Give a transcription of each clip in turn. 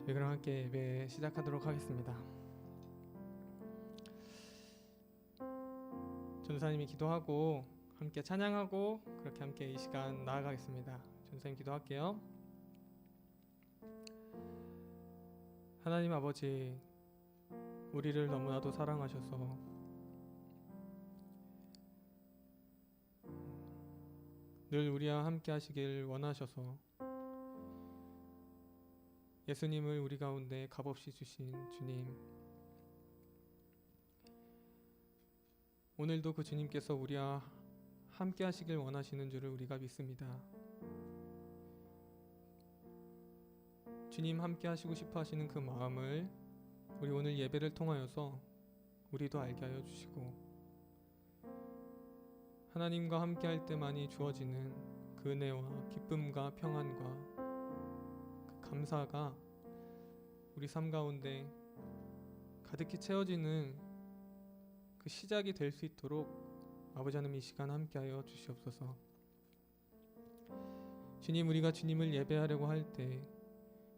저희 그럼 함께 예배 시작하도록 하겠습니다. 전도사님이 기도하고 함께 찬양하고 그렇게 함께 이 시간 나아가겠습니다. 전도사님 기도할게요. 하나님 아버지, 우리를 너무나도 사랑하셔서 늘 우리와 함께 하시길 원하셔서 예수님을 우리 가운데 값없이 주신 주님, 오늘도 그 주님께서 우리와 함께 하시길 원하시는 줄을 우리가 믿습니다. 주님 함께 하시고 싶어 하시는 그 마음을 우리 오늘 예배를 통하여서 우리도 알게 하여 주시고, 하나님과 함께 할 때만이 주어지는 그 은혜와 기쁨과 평안과 그 감사가 우리 삶 가운데 가득히 채워지는 그 시작이 될 수 있도록 아버지 하나님 이 시간 함께 하여 주시옵소서. 주님, 우리가 주님을 예배하려고 할 때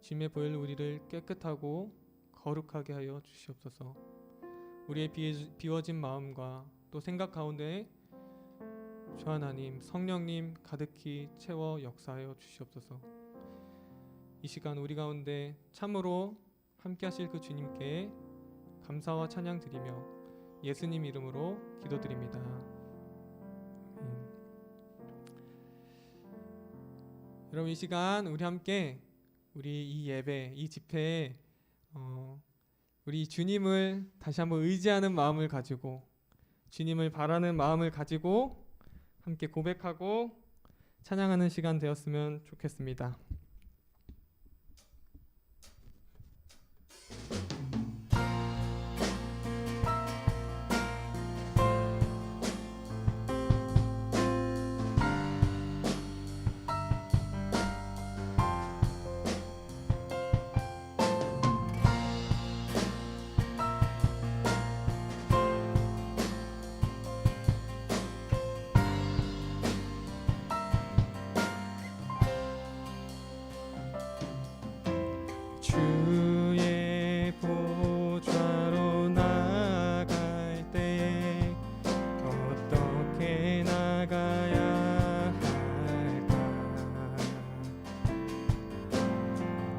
주님의 보혈로 우리를 깨끗하고 거룩하게 하여 주시옵소서. 우리의 비워진 마음과 또 생각 가운데 주 하나님, 성령님 가득히 채워 역사하여 주시옵소서. 이 시간 우리 가운데 참으로 함께 하실 그 주님께 감사와 찬양 드리며 예수님 이름으로 기도드립니다. 여러분, 이 시간 우리 함께 우리 이 예배, 이 집회에 우리 주님을 다시 한번 의지하는 마음을 가지고, 주님을 바라는 마음을 가지고 함께 고백하고 찬양하는 시간 되었으면 좋겠습니다. 주의 보좌로 나갈 때 어떻게 나가야 할까?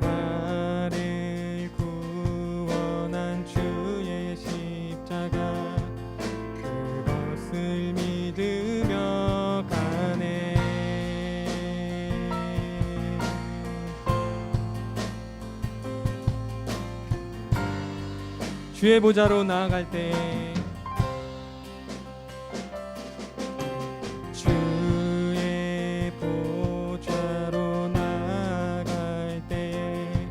나를 구원한 주의 십자가, 그것을 믿으며 가네. 주의 보좌로 나아갈 때, 주의 보좌로 나아갈 때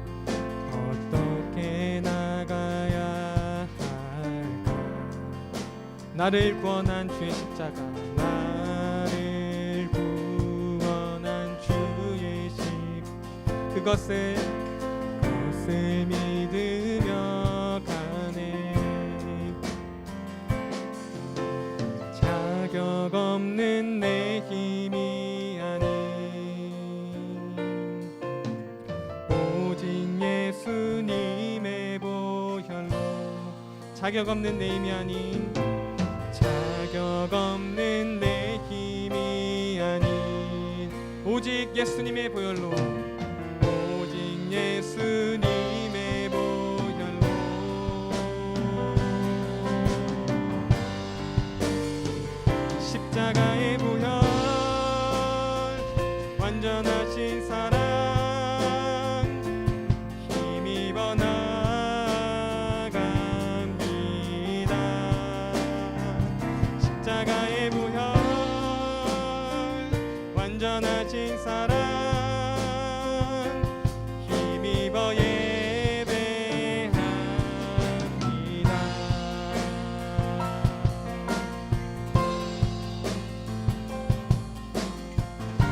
어떻게 나가야 할까? 나를 구원한 주의 십자가, 나를 구원한 주의 그것을 믿으며 자격 없는 내 힘이 아닌 오직 예수님의 보혈로, 자격 없는 내 힘이 아닌, 자격 없는 내 힘이 아닌 오직 예수님의 보혈로, 오직 예수님의 보혈로 십자가의 보혈, 완전하신 사랑 힘입어 나갑니다. 십자가의 보혈, 완전하신 사랑 힘입어 예배합니다.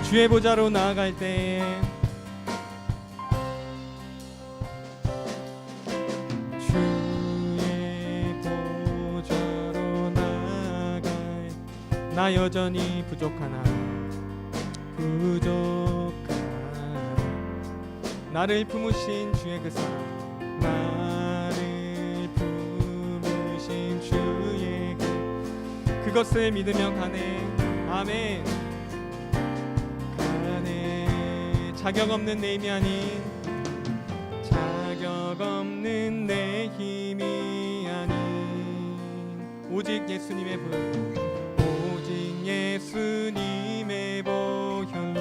주의 보좌로 나아갈 때, 주의 보좌로 나아갈, 나 여전히 부족하나 나를 품으신 주의 그 사랑, 나를 부르신 주의 그것을 믿으며 가네. 아멘. 가네. 자격 없는 내 힘이 아닌, 자격 없는 내 힘이 아닌 오직 예수님의 보혈, 오직 예수님의 보혈로.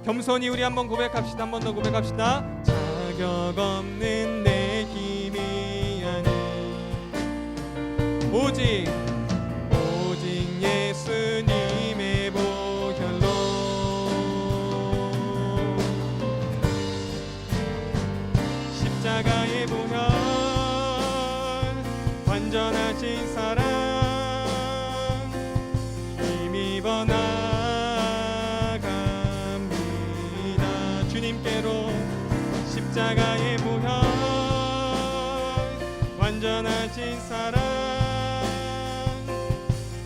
겸손히 우리 한번 고백합시다. 한 번 더 고백합시다. 자격 없는 내 힘이 아닌 오직 예수님의 보혈로. 십자가의 보혈, 완전하신 사랑 힘입어 나갑니다. 주님께로. 십자가의 보혈, 완전하신 사랑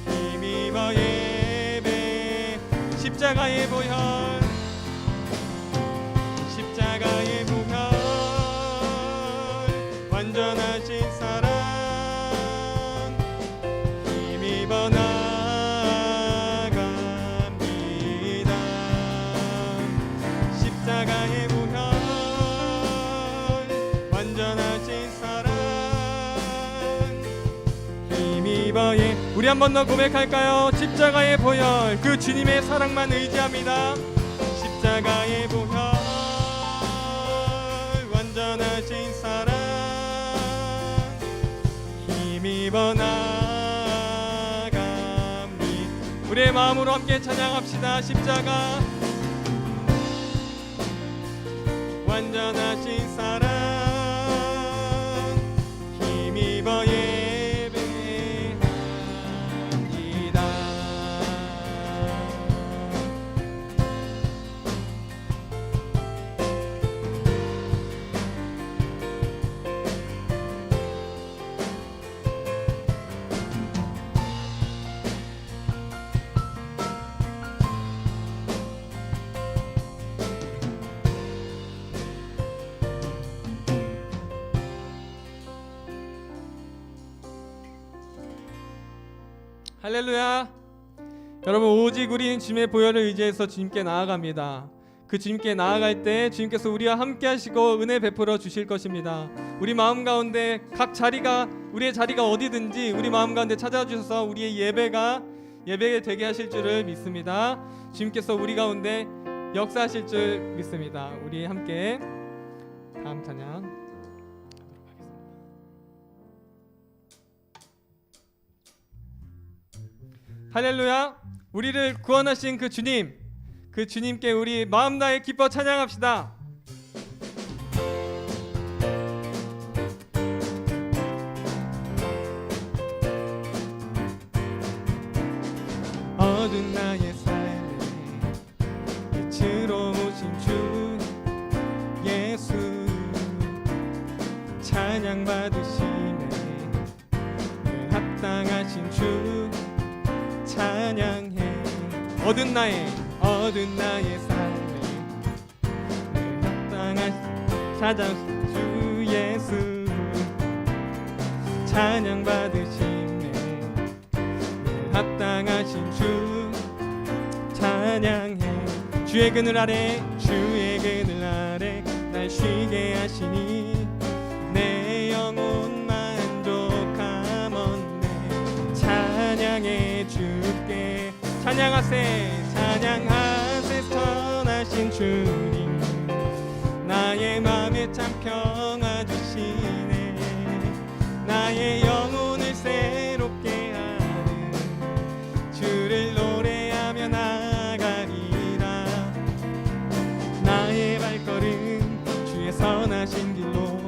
힘입어 예배. 십자가의 보혈, 십자가의 보혈, 완전하신 사랑 힘입어 나갑니다. 십자가의 보혈, 완전하신 사랑 힘입어 예. 우리 한 번 더 고백할까요? 십자가의 보혈, 그 주님의 사랑만 의지합니다. 십자가의 보혈, 완전하신 사랑 힘입어 나갑니다. 우리의 마음으로 함께 찬양합시다. 십자가, 완전하신 사랑 힘입어 예배합니다. 할렐루야. 여러분, 오직 우리는 주님의 보혈을 의지해서 주님께 나아갑니다. 그 주님께 나아갈 때 주님께서 우리와 함께 하시고 은혜 베풀어 주실 것입니다. 우리 마음 가운데 각 자리가, 우리의 자리가 어디든지 우리 마음 가운데 찾아와 주셔서 우리의 예배가 되게 하실 줄을 믿습니다. 주님께서 우리 가운데 역사하실 줄 믿습니다. 우리 함께 다음 찬양 할렐루야. 우리를 구원하신 그 주님, 그 주님께 우리 마음 다해 기뻐 찬양합시다. 어두운 나의 삶에 빛으로 오신 주 예수, 찬양 받으심에 늘 합당하신 주 찬양해. 어두운 나의 삶에 늘 합당하신 찾아오신 주 예수, 찬양 받으심에 늘 합당하신 주 찬양해. 주의 그늘 아래 날 쉬게 하시니 내 영혼 만족함없네. 찬양해 주께. 찬양하세 선하신 주님, 나의 마음에 참 평화 주시네. 나의 영혼을 새롭게 하는 주를 노래하며 나가리라. 나의 발걸음 주의 선하신 길로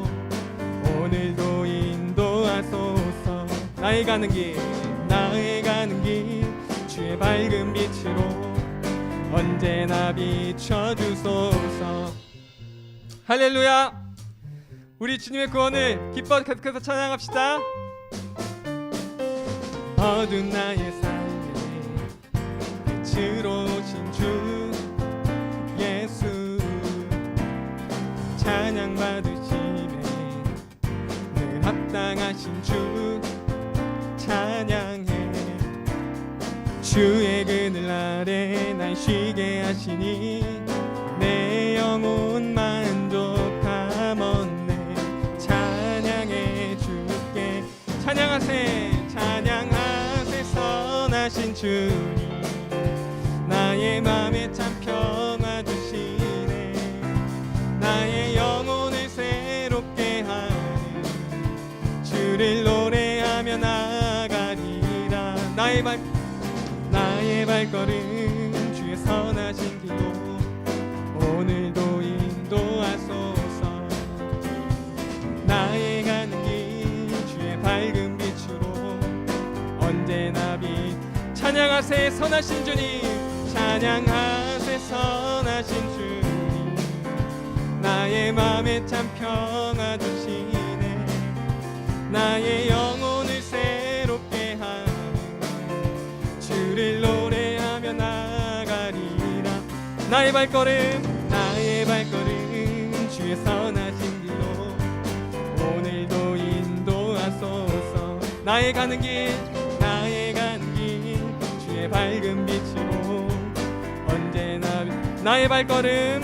오늘도 인도하소서. 나의 가는 길 주의 밝은 빛으로 언제나 비춰주소서. 할렐루야. 우리 주님의 구원을 기뻐 계속해서 찬양합시다. 어두운 나의 삶에 빛으로 오신 주 예수, 찬양 받으심에 마땅하신 주 찬양해. 주의 그늘 아래 날 쉬게 하시니 내 영혼 만족함 얻네. 찬양해 주께. 찬양하세 찬양하세 선하신 주님. 나의 맘에 참 평화 주시네. 나의 영혼을 새롭게 하는 주를 노래하며 나가리라. 나의 발걸음 주의 선하신 길로 오늘도 인도하소서. 나의 가는 길 주의 밝은 빛으로 언제나 빛. 찬양하세 선하신 주님. 찬양하세 선하신 주님. 나의 맘에 참 평화 주시네. 나의 영혼을 새롭게 하는 주를 노래하며 나가리라. 나의 발걸음 주의 선하신 길로 오늘도 인도하소서. 나의 가는 길 주의 밝은 빛으로 언제나 나의 발걸음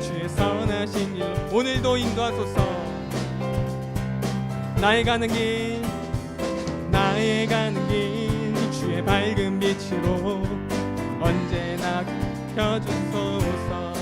주의 선하신 길 오늘도 인도하소서. 나의 가는 길 주의 밝은 빛으로 언제나 켜주소서.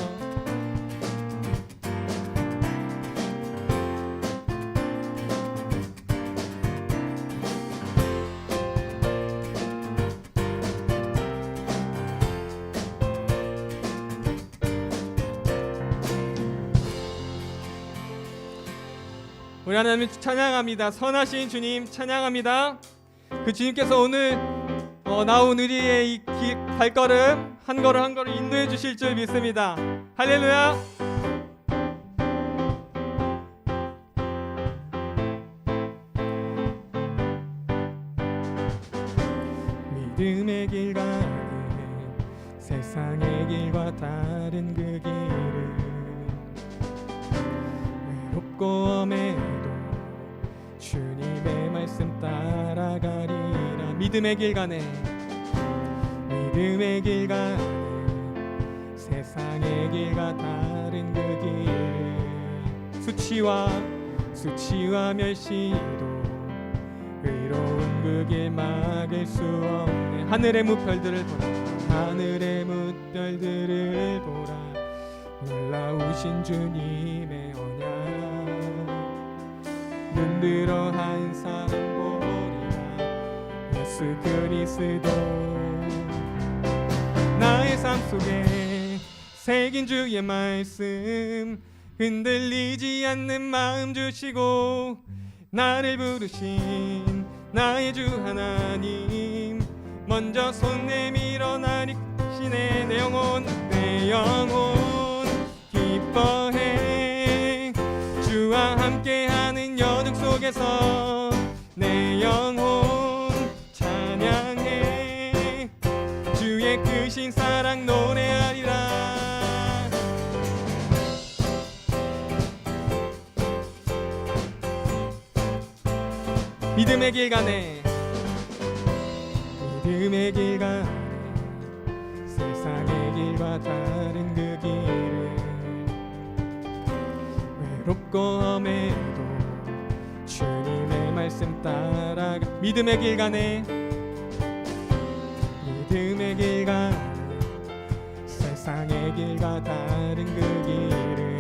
우리 하나님 찬양합니다. 선하신 주님 찬양합니다. 그 주님께서 오늘 나온 우리의 이 발걸음 한 걸음 한 걸음 인도해 주실 줄 믿습니다. 할렐루야. 믿음의 길 가네 세상의 길과 다른 그 길을 외롭고 엄해도 주님의 말씀 따라가리라. 믿음의 길 가네 세상의 길과 다른 그 길을 수치와 멸시도 의로운 그 길 막을 수 없네. 하늘의 무별들을 보라 놀라우신 주님의 언약 눈들어 한 사람 보리라. 예수 그리스도 나의 삶 속에 새긴 주의 말씀 흔들리지 않는 마음 주시고 나를 부르신 나의 주 하나님 먼저 손 내밀어 날 이끄시네. 내 영혼 기뻐해 주와 함께하는 여정 속에서 내 영혼 찬양해 주의 크신 사랑 노래하리라. 믿음의 길 가네 세상의 길과 다른 그 길을 외롭고 엄해도 주님의 말씀 따라가. 믿음의 길 가네 세상의 길과 다른 그 길을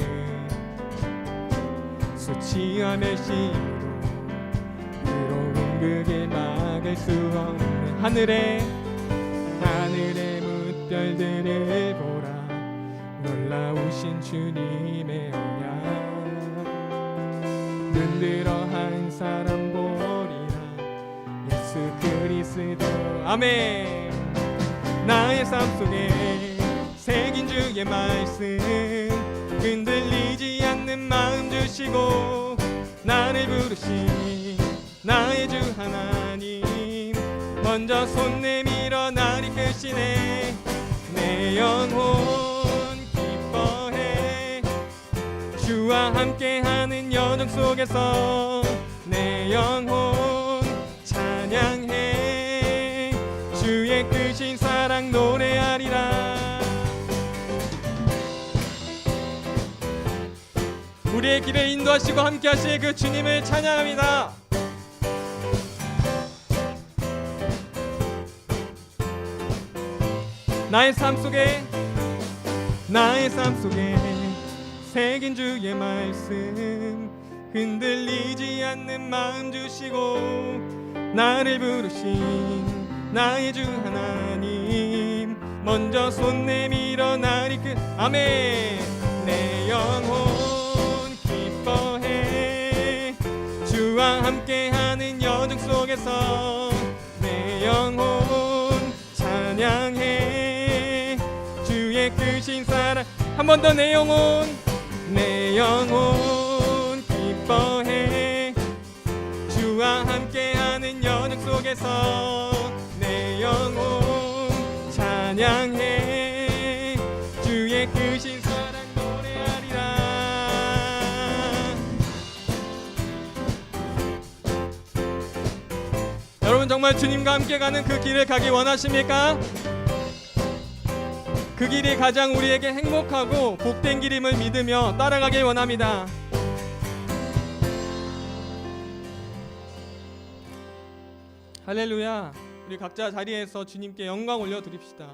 수치와 멸시도 그 길 막을 수 없는 하늘의 무별들을 보라 놀라우신 주님의 언약 눈들어 한 사람 보리라. 예수 그리스도 아멘. 나의 삶 속에 새긴 주의 말씀 흔들리지 않는 마음 주시고 나를 부르신 나의 주 하나님 먼저 손 내밀어 날 이끄시네. 내 영혼 기뻐해 주와 함께하는 여정 속에서 내 영혼 찬양해 주의 크신 사랑 노래하리라. 우리의 길을 인도하시고 함께하실 그 주님을 찬양합니다. 나의 삶 속에 새긴 주의 말씀 흔들리지 않는 마음 주시고 나를 부르신 나의 주 하나님 먼저 손 내밀어 날 이끌 아멘. 내 영혼 기뻐해 주와 함께하는 여정 속에서 내 영혼 찬양해 주의 크신 사랑. 한 번 더. 내 영혼 기뻐해 주와 함께하는 여정 속에서 내 영혼 찬양해 주의 크신 사랑 노래하리라. 여러분 정말 주님과 함께 가는 그 길을 가기 원하십니까? 그 길이 가장 우리에게 행복하고 복된 길임을 믿으며 따라가길 원합니다. 할렐루야. 우리 각자 자리에서 주님께 영광 올려드립시다.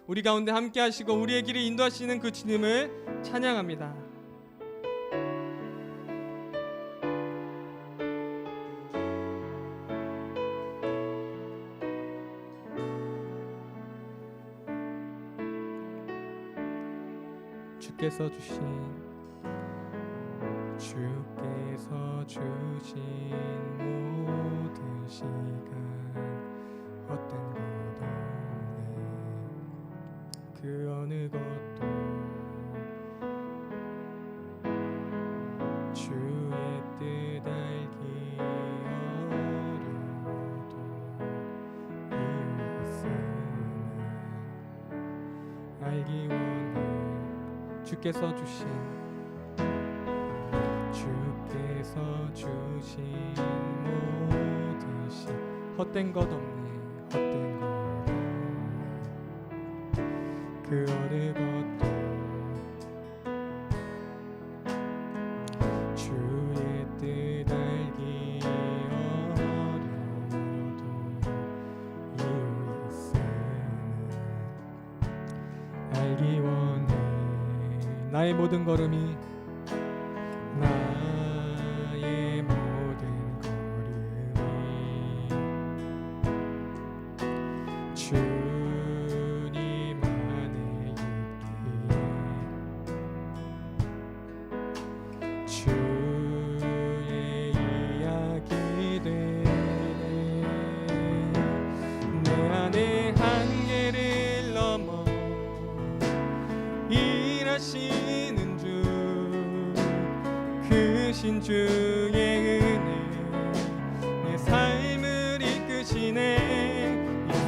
우리 가운데 함께 하시고 우리의 길을 인도하시는 그 주님을 찬양합니다. 주께서 주신 모든 시간 헛된 것 없네. 그 어느 것도 주의 뜻 알기 어려워도 이유 있으나 알기 원해. 주께서 주신 모든 시 헛된 것 없네. 그 어느 것도 주의 뜻 알기 어려워도 이유 있으나 알기 원해. 나의 모든 걸음이 주님 안에 있기에 주의 이야기 되네. 내 안에 한계를 넘어 일하시는 주 크신 주의 은혜 내 삶을 이끄시네.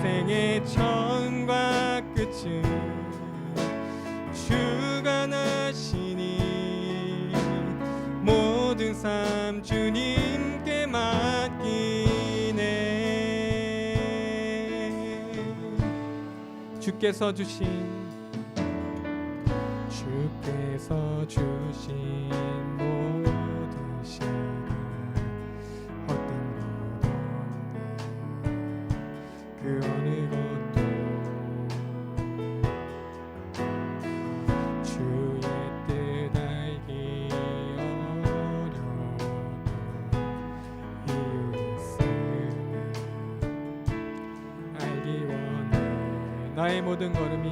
인생의 처음과 끝은 주가 나시니 모든 삶 주님께 맡기네. 주께서 주신 모든 시간 헛된 것 없네. 그 어느 것도 주의 뜻 알기 어려워도 이유 있으면 알기 원해. 나의 모든 걸음이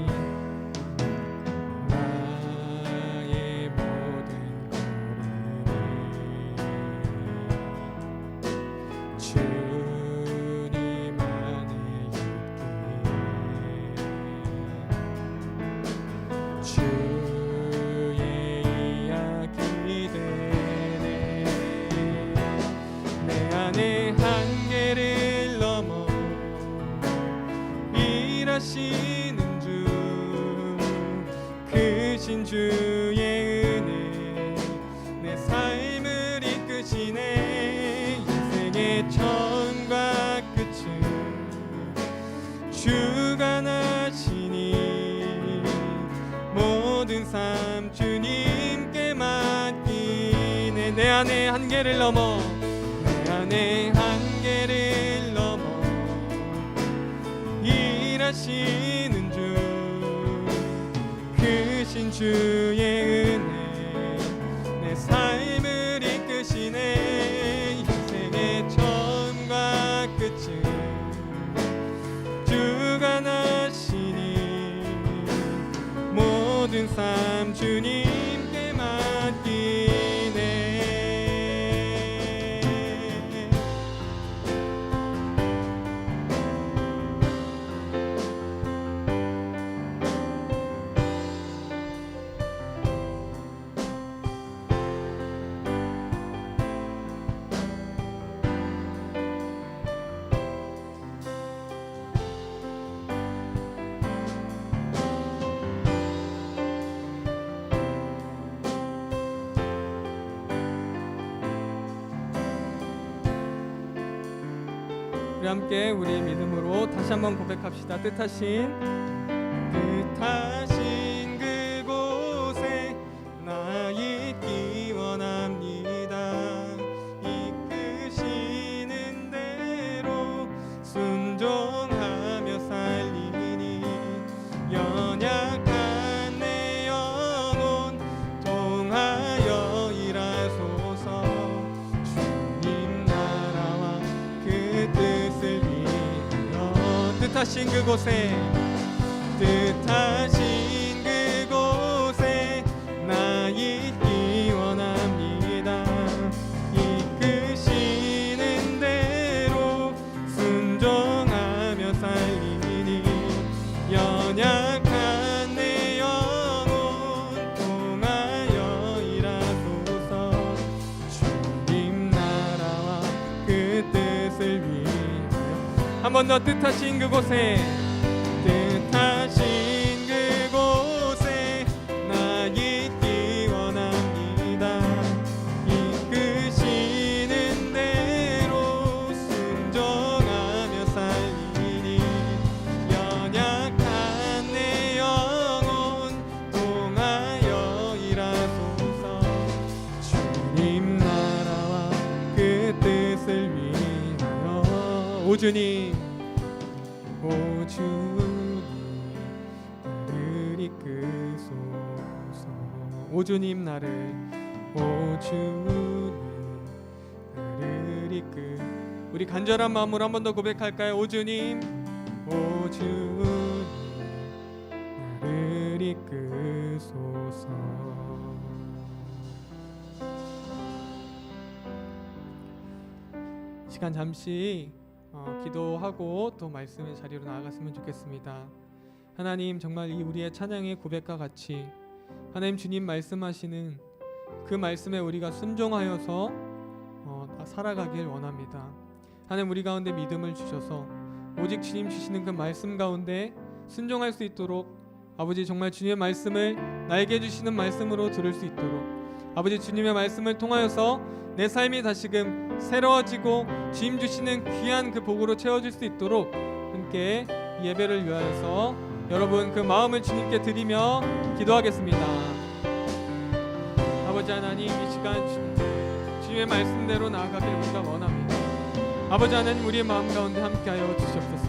내 한계를 넘어 일하시는 주 내 안의 한계를 넘어 내 안의 한계를 넘어 일하시는 주 크신 주의 은혜 내 삶을 이끄시네 인생의 처음과 끝은 주가 나시니 모든 삶 주님께 맡기네. 우리 함께 우리의 믿음으로 다시 한번 고백합시다. 뜻하신 그곳에 나 있기 원합니다. 이끄시는 대로 순종하며 살리니 연약한 내 영혼 통하여 일하소서. 주님 나라와 그 뜻을 위하여 뜻하신 그곳에 나 있기 원합니다. 이끄시는 대로 순종하며 살리니 연약한 내 영혼 통하여 일하소서. 주님 나라와 그 뜻을 위하여 한 번 더 뜻하신 그곳에 나 있기 원합니다. 이끄시는 대로 순종하며 살리니 연약한 내 영혼 통하여 일하소서. 주님 나라와 그 뜻을 위하여 오 주님 나를 이끄소서. 오 주님 나를 우리 간절한 마음으로 한 번 더 고백할까요? 오 주님 나를 이끄소서. 시간 잠시 기도하고 또 말씀의 자리로 나아갔으면 좋겠습니다. 하나님, 정말 이 우리의 찬양의 고백과 같이 하나님 주님 말씀하시는 그 말씀에 우리가 순종하여서 살아가길 원합니다. 하나님, 우리 가운데 믿음을 주셔서 오직 주님 주시는 그 말씀 가운데 순종할 수 있도록 아버지, 정말 주님의 말씀을 나에게 주시는 말씀으로 들을 수 있도록 아버지, 주님의 말씀을 통하여서 내 삶이 다시금 새로워지고 주님 주시는 귀한 그 복으로 채워질 수 있도록 함께 예배를 위하여서 여러분 그 마음을 주님께 드리며 기도하겠습니다. 아버지 하나님, 이 시간 주님의 말씀대로 나아가길 우리가 원합니다. 아버지 하나님, 우리의 마음 가운데 함께하여 주시옵소서.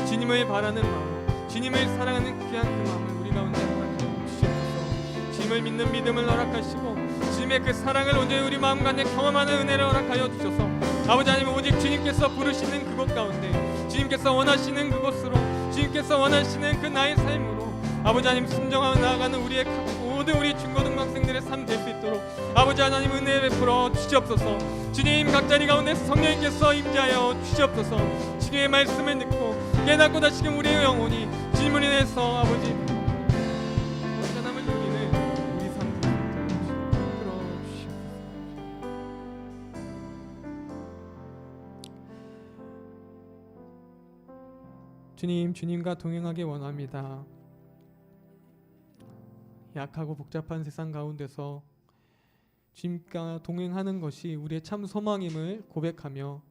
주님을 바라는 마음, 주님을 사랑하는 귀한 그 마음을 우리 가운데 허락하여 주시옵소서. 주님을 믿는 믿음을 허락하시고 주님의 그 사랑을 온전히 우리 마음 가운데 경험하는 은혜를 허락하여 주셔서 아버지 하나님, 오직 주님께서 부르시는 그곳 가운데 주님께서 원하시는 그곳으로 주님께서 원하시는 그 나의 삶으로 아버지 하나님 순종하며 나아가는 우리의 모든 우리 중고등학생들의 삶 될 수 있도록 아버지 하나님 은혜 베풀어 주시옵소서. 주님, 각 자리 가운데 성령님께서 임재하여 주시옵소서. 주님의 말씀을 듣고 깨닫고 다시금 우리의 영혼이 주님을 인해서 아버지 온전함을 누리는 우리 삶 될 수 있도록 이끌어 주시옵소서. 주님, 주님과 동행하기 원합니다. 약하고 복잡한 세상 가운데서 주님과 동행하는 것이 우리의 참 소망임을 고백하며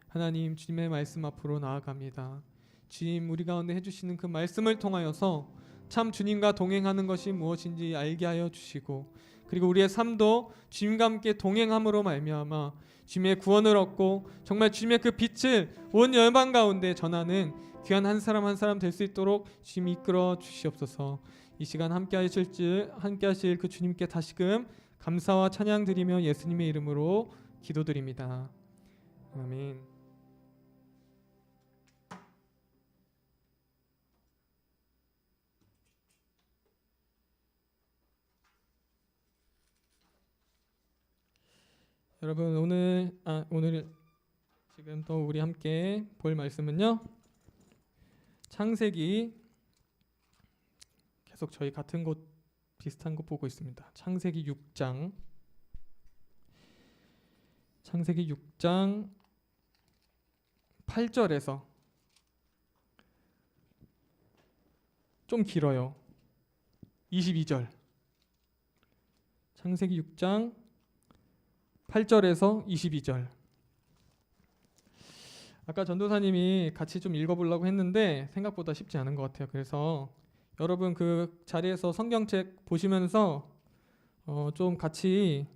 하나님, 주님의 말씀 앞으로 나아갑니다. 주님, 우리 가운데 해주시는 그 말씀을 통하여서 참 주님과 동행하는 것이 무엇인지 알게 하여 주시고, 그리고 우리의 삶도 주님과 함께 동행함으로 말미암아 주님의 구원을 얻고 정말 주님의 그 빛을 온 열방 가운데 전하는 귀한 한 사람 한 사람 될 수 있도록 주님 이끌어 주시옵소서. 이 시간 함께 하실 그 주님께 다시금 감사와 찬양 드리며 예수님의 이름으로 기도드립니다. 아멘. 여러분 오늘 지금 또 우리 함께 볼 말씀은요, 창세기, 계속 저희 같은 곳 비슷한 곳 보고 있습니다. 창세기 6장 8절에서 좀 길어요. 22절. 창세기 6장 8절에서 22절. 아까 전도사님이 같이 좀 읽어보려고 했는데 생각보다 쉽지 않은 것 같아요. 그래서 여러분 그 자리에서 성경책 보시면서 좀 같이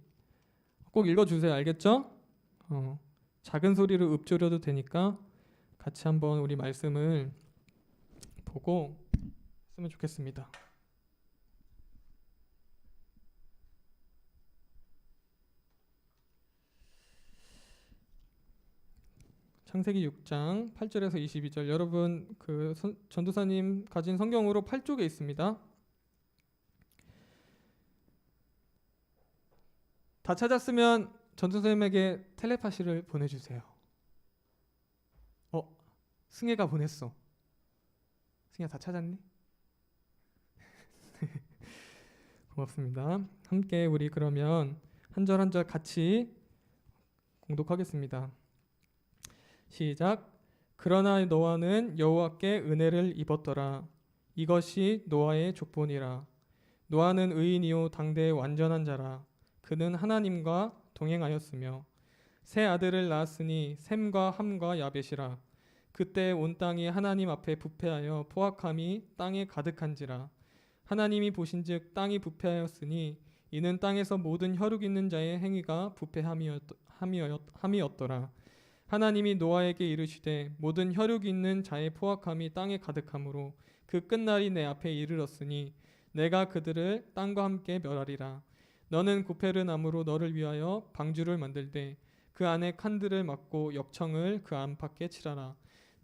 꼭 읽어주세요. 알겠죠? 작은 소리로 읊조려도 되니까 같이 한번 우리 말씀을 보고 쓰면 좋겠습니다. 창세기 6장 8절에서 22절. 여러분 그 전도사님 가진 성경으로 8쪽에 있습니다. 다 찾았으면 전도사님에게 텔레파시를 보내주세요. 승혜가 보냈어. 승혜야 다 찾았니? 고맙습니다. 함께 우리 그러면 한 절 한 절 같이 공독하겠습니다. 시작. 그러나 노아는 여호와께 은혜를 입었더라. 이것이 노아의 족본이라. 노아는 의인이요 당대의 완전한 자라. 그는 하나님과 동행하였으며 세 아들을 낳았으니 셈과 함과 야벳이라. 그때 온 땅이 하나님 앞에 부패하여 포악함이 땅에 가득한지라. 하나님이 보신즉 땅이 부패하였으니 이는 땅에서 모든 혈육 있는 자의 행위가 부패함이었더라. 하나님이 노아에게 이르시되 모든 혈육 있는 자의 포악함이 땅에 가득하므로 그 끝날이 내 앞에 이르렀으니 내가 그들을 땅과 함께 멸하리라. 너는 고페르 나무로 너를 위하여 방주를 만들되 그 안에 칸들을 막고 역청을 그 안팎에 칠하라.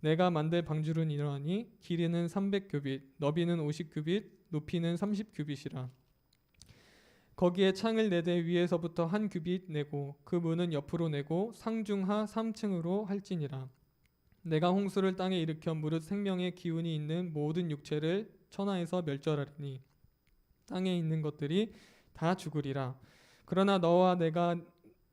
내가 만들 방주는 이러하니 길이는 300규빗, 너비는 50규빗, 높이는 30규빗이라. 거기에 창을 내되 위에서부터 한 규빗 내고 그 문은 옆으로 내고 상중하 3층으로 할지니라. 내가 홍수를 땅에 일으켜 무릇 생명의 기운이 있는 모든 육체를 천하에서 멸절하리니 땅에 있는 것들이 다 죽으리라. 그러나 너와 내가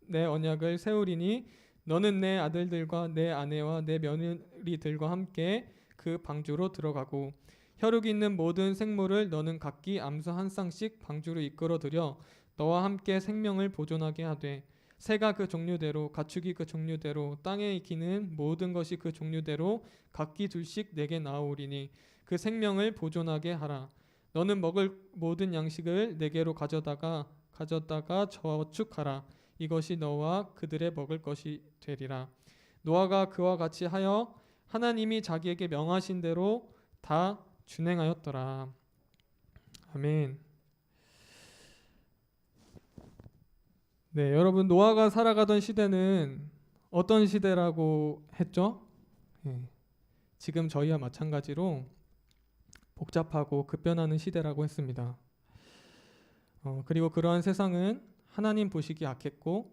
내 언약을 세우리니 너는 내 아들들과 내 아내와 내 며느리들과 함께 그 방주로 들어가고 혈육이 있는 모든 생물을 너는 각기 암수 한 쌍씩 방주로 이끌어들여 너와 함께 생명을 보존하게 하되 새가 그 종류대로 가축이 그 종류대로 땅에 기는 모든 것이 그 종류대로 각기 둘씩 내게 나오리니 그 생명을 보존하게 하라. 너는 먹을 모든 양식을 내게로 가져다가 저축하라. 이것이 너와 그들의 먹을 것이 되리라. 노아가 그와 같이 하여 하나님이 자기에게 명하신 대로 다 준행하였더라. 아멘. 네, 여러분 노아가 살아가던 시대는 어떤 시대라고 했죠? 지금 저희와 마찬가지로 복잡하고 급변하는 시대라고 했습니다. 그리고 그러한 세상은 하나님 보시기 악했고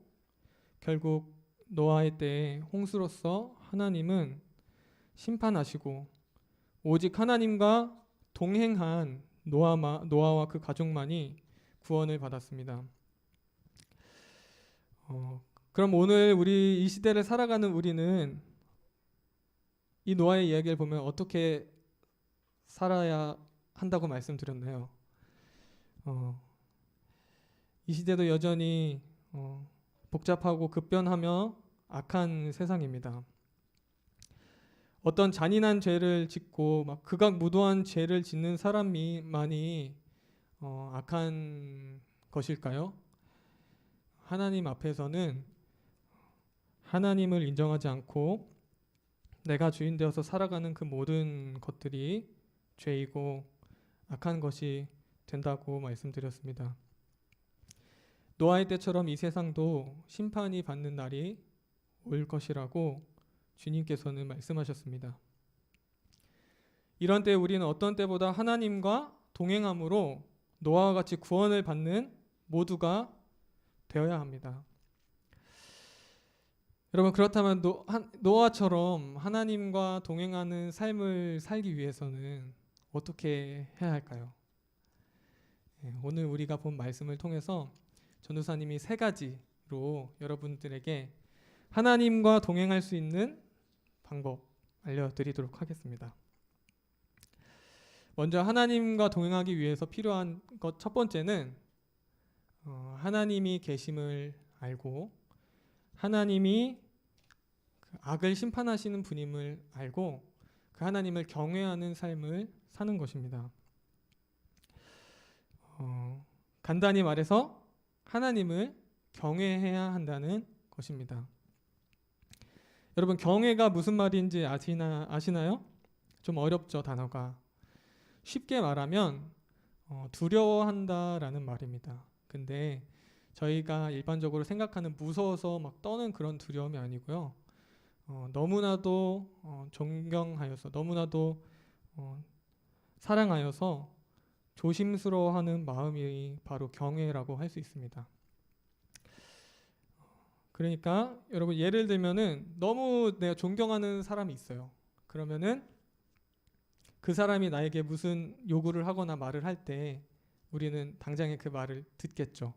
결국 노아의 때에 홍수로서 하나님은 심판하시고 오직 하나님과 동행한 노아와 그 가족만이 구원을 받았습니다. 그럼 오늘 우리 이 시대를 살아가는 우리는 이 노아의 이야기를 보면 어떻게 살아야 한다고 말씀드렸나요? 이 시대도 여전히 복잡하고 급변하며 악한 세상입니다. 어떤 잔인한 죄를 짓고 막 극악무도한 죄를 짓는 사람만이 악한 것일까요? 하나님 앞에서는 하나님을 인정하지 않고 내가 주인 되어서 살아가는 그 모든 것들이 죄이고 악한 것이 된다고 말씀드렸습니다. 노아의 때처럼 이 세상도 심판이 받는 날이 올 것이라고 주님께서는 말씀하셨습니다. 이런 때 우리는 어떤 때보다 하나님과 동행함으로 노아와 같이 구원을 받는 모두가 되어야 합니다. 여러분, 그렇다면 노아처럼 하나님과 동행하는 삶을 살기 위해서는 어떻게 해야 할까요? 오늘 우리가 본 말씀을 통해서 전도사님이 3가지로 여러분들에게 하나님과 동행할 수 있는 방법 알려드리도록 하겠습니다. 먼저 하나님과 동행하기 위해서 필요한 것 첫 번째는 하나님이 계심을 알고 하나님이 그 악을 심판하시는 분임을 알고 그 하나님을 경외하는 삶을 사는 것입니다. 간단히 말해서 하나님을 경외해야 한다는 것입니다. 여러분, 경외가 무슨 말인지 아시나요? 좀 어렵죠, 단어가. 쉽게 말하면 두려워한다라는 말입니다. 근데 저희가 일반적으로 생각하는 무서워서 막 떠는 그런 두려움이 아니고요. 너무나도 존경하여서 너무나도 사랑하여서 조심스러워하는 마음이 바로 경외라고 할 수 있습니다. 그러니까 여러분, 예를 들면은 너무 내가 존경하는 사람이 있어요. 그러면은 그 사람이 나에게 무슨 요구를 하거나 말을 할 때 우리는 당장에 그 말을 듣겠죠.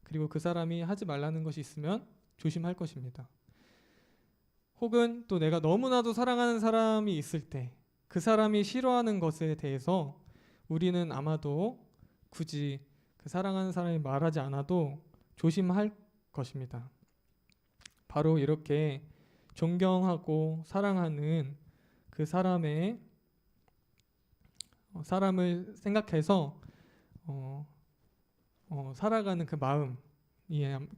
그리고 그 사람이 하지 말라는 것이 있으면 조심할 것입니다. 혹은 또 내가 너무나도 사랑하는 사람이 있을 때 그 사람이 싫어하는 것에 대해서 우리는 아마도 굳이 그 사랑하는 사람이 말하지 않아도 조심할 것입니다. 바로 이렇게 존경하고 사랑하는 그 사람을 생각해서 살아가는 그 마음이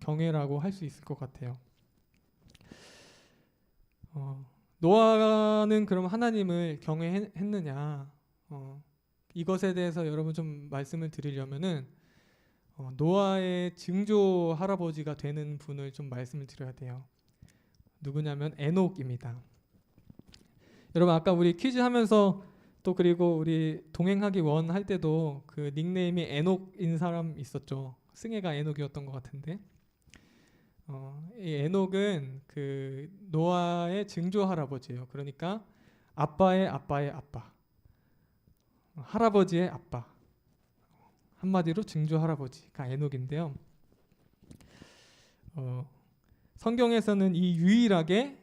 경외라고 할 수 있을 것 같아요. 노아는 그럼 하나님을 경외했느냐? 이것에 대해서 여러분 좀 말씀을 드리려면은 노아의 증조 할아버지가 되는 분을 좀 말씀을 드려야 돼요. 누구냐면 에녹입니다. 여러분, 아까 우리 퀴즈 하면서 또 그리고 우리 동행하기 원 할 때도 그 닉네임이 에녹인 사람 있었죠. 승혜가 에녹이었던 것 같은데 이 에녹은 그 노아의 증조 할아버지예요. 그러니까 아빠의 아빠의 아빠, 할아버지의 아빠, 한마디로 증조 할아버지가 에녹인데요. 성경에서는 이 유일하게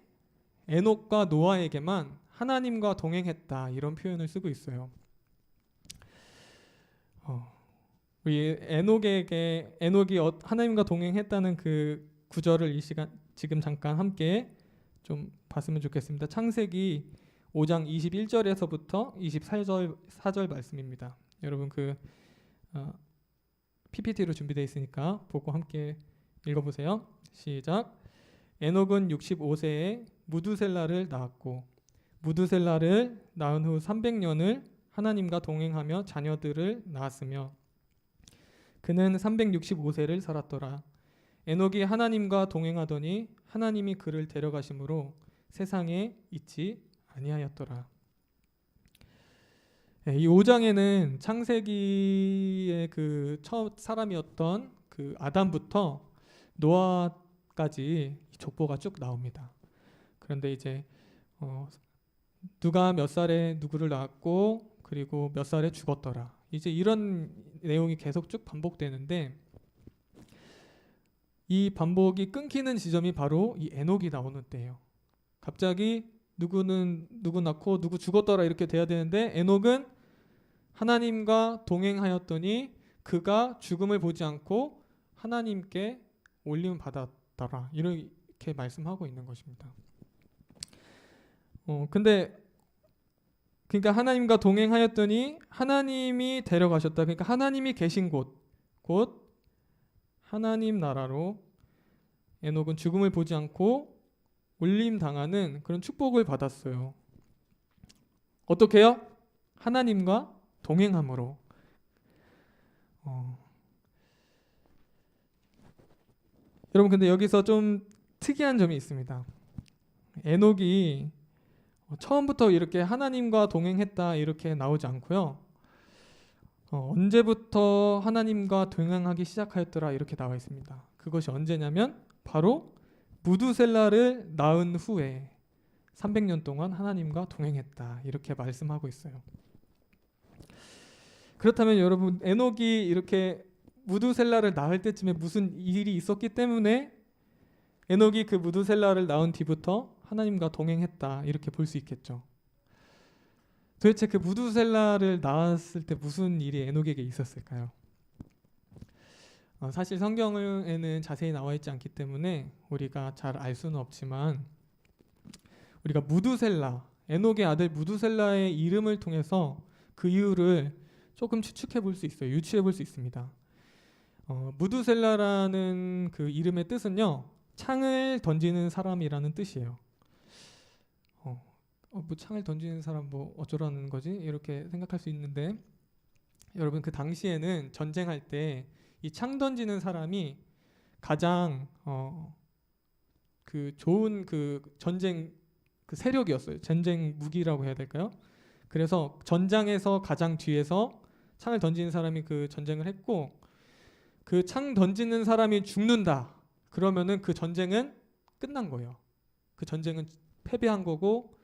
에녹과 노아에게만 하나님과 동행했다 이런 표현을 쓰고 있어요. 우리 에녹이 하나님과 동행했다는 그 구절을 이 시간 지금 잠깐 함께 좀 봤으면 좋겠습니다. 창세기 5장 21절에서부터 24절 말씀입니다. 여러분 그 PPT로 준비되어 있으니까 보고 함께 읽어보세요. 시작. 에녹은 65세에 무두셀라를 낳았고 무두셀라를 낳은 후 300년을 하나님과 동행하며 자녀들을 낳았으며 그는 365세를 살았더라. 에녹이 하나님과 동행하더니 하나님이 그를 데려가심으로 세상에 있지 아니하였더라. 이 5장에는 창세기의 그 첫 사람이었던 그 아담부터 노아까지 족보가 쭉 나옵니다. 그런데 이제 누가 몇 살에 누구를 낳았고 그리고 몇 살에 죽었더라. 이제 이런 내용이 계속 쭉 반복되는데 이 반복이 끊기는 지점이 바로 이 에녹이 나오는 때예요. 갑자기 누구는 누구 낳고 누구 죽었더라 이렇게 돼야 되는데 에녹은 하나님과 동행하였더니 그가 죽음을 보지 않고 하나님께 올림 받았더라 이렇게 말씀하고 있는 것입니다. 근데 그러니까 하나님과 동행하였더니 하나님이 데려가셨다. 그러니까 하나님이 계신 곧 하나님 나라로 에녹은 죽음을 보지 않고 올림 당하는 그런 축복을 받았어요. 어떻게요? 하나님과 동행함으로. 여러분 근데 여기서 좀 특이한 점이 있습니다. 에녹이 처음부터 이렇게 하나님과 동행했다 이렇게 나오지 않고요. 언제부터 하나님과 동행하기 시작하였더라 이렇게 나와 있습니다. 그것이 언제냐면 바로 무두셀라를 낳은 후에 300년 동안 하나님과 동행했다 이렇게 말씀하고 있어요. 그렇다면 여러분 에녹이 이렇게 무두셀라를 낳을 때쯤에 무슨 일이 있었기 때문에 에녹이 그 무두셀라를 낳은 뒤부터 하나님과 동행했다 이렇게 볼 수 있겠죠. 도대체 그 무두셀라를 낳았을 때 무슨 일이 에녹에게 있었을까요? 사실 성경에는 자세히 나와 있지 않기 때문에 우리가 잘 알 수는 없지만 우리가 무두셀라, 에녹의 아들 무두셀라의 이름을 통해서 그 이유를 조금 추측해 볼 수 있어요. 유추해 볼 수 있습니다. 무두셀라라는 그 이름의 뜻은요, 창을 던지는 사람이라는 뜻이에요. 뭐 창을 던지는 사람 뭐 어쩌라는 거지? 이렇게 생각할 수 있는데 여러분 그 당시에는 전쟁할 때 이 창 던지는 사람이 가장 그 좋은 그 전쟁 그 세력이었어요. 전쟁 무기라고 해야 될까요? 그래서 전장에서 가장 뒤에서 창을 던지는 사람이 그 전쟁을 했고 그 창 던지는 사람이 죽는다. 그러면은 그 전쟁은 끝난 거예요. 그 전쟁은 패배한 거고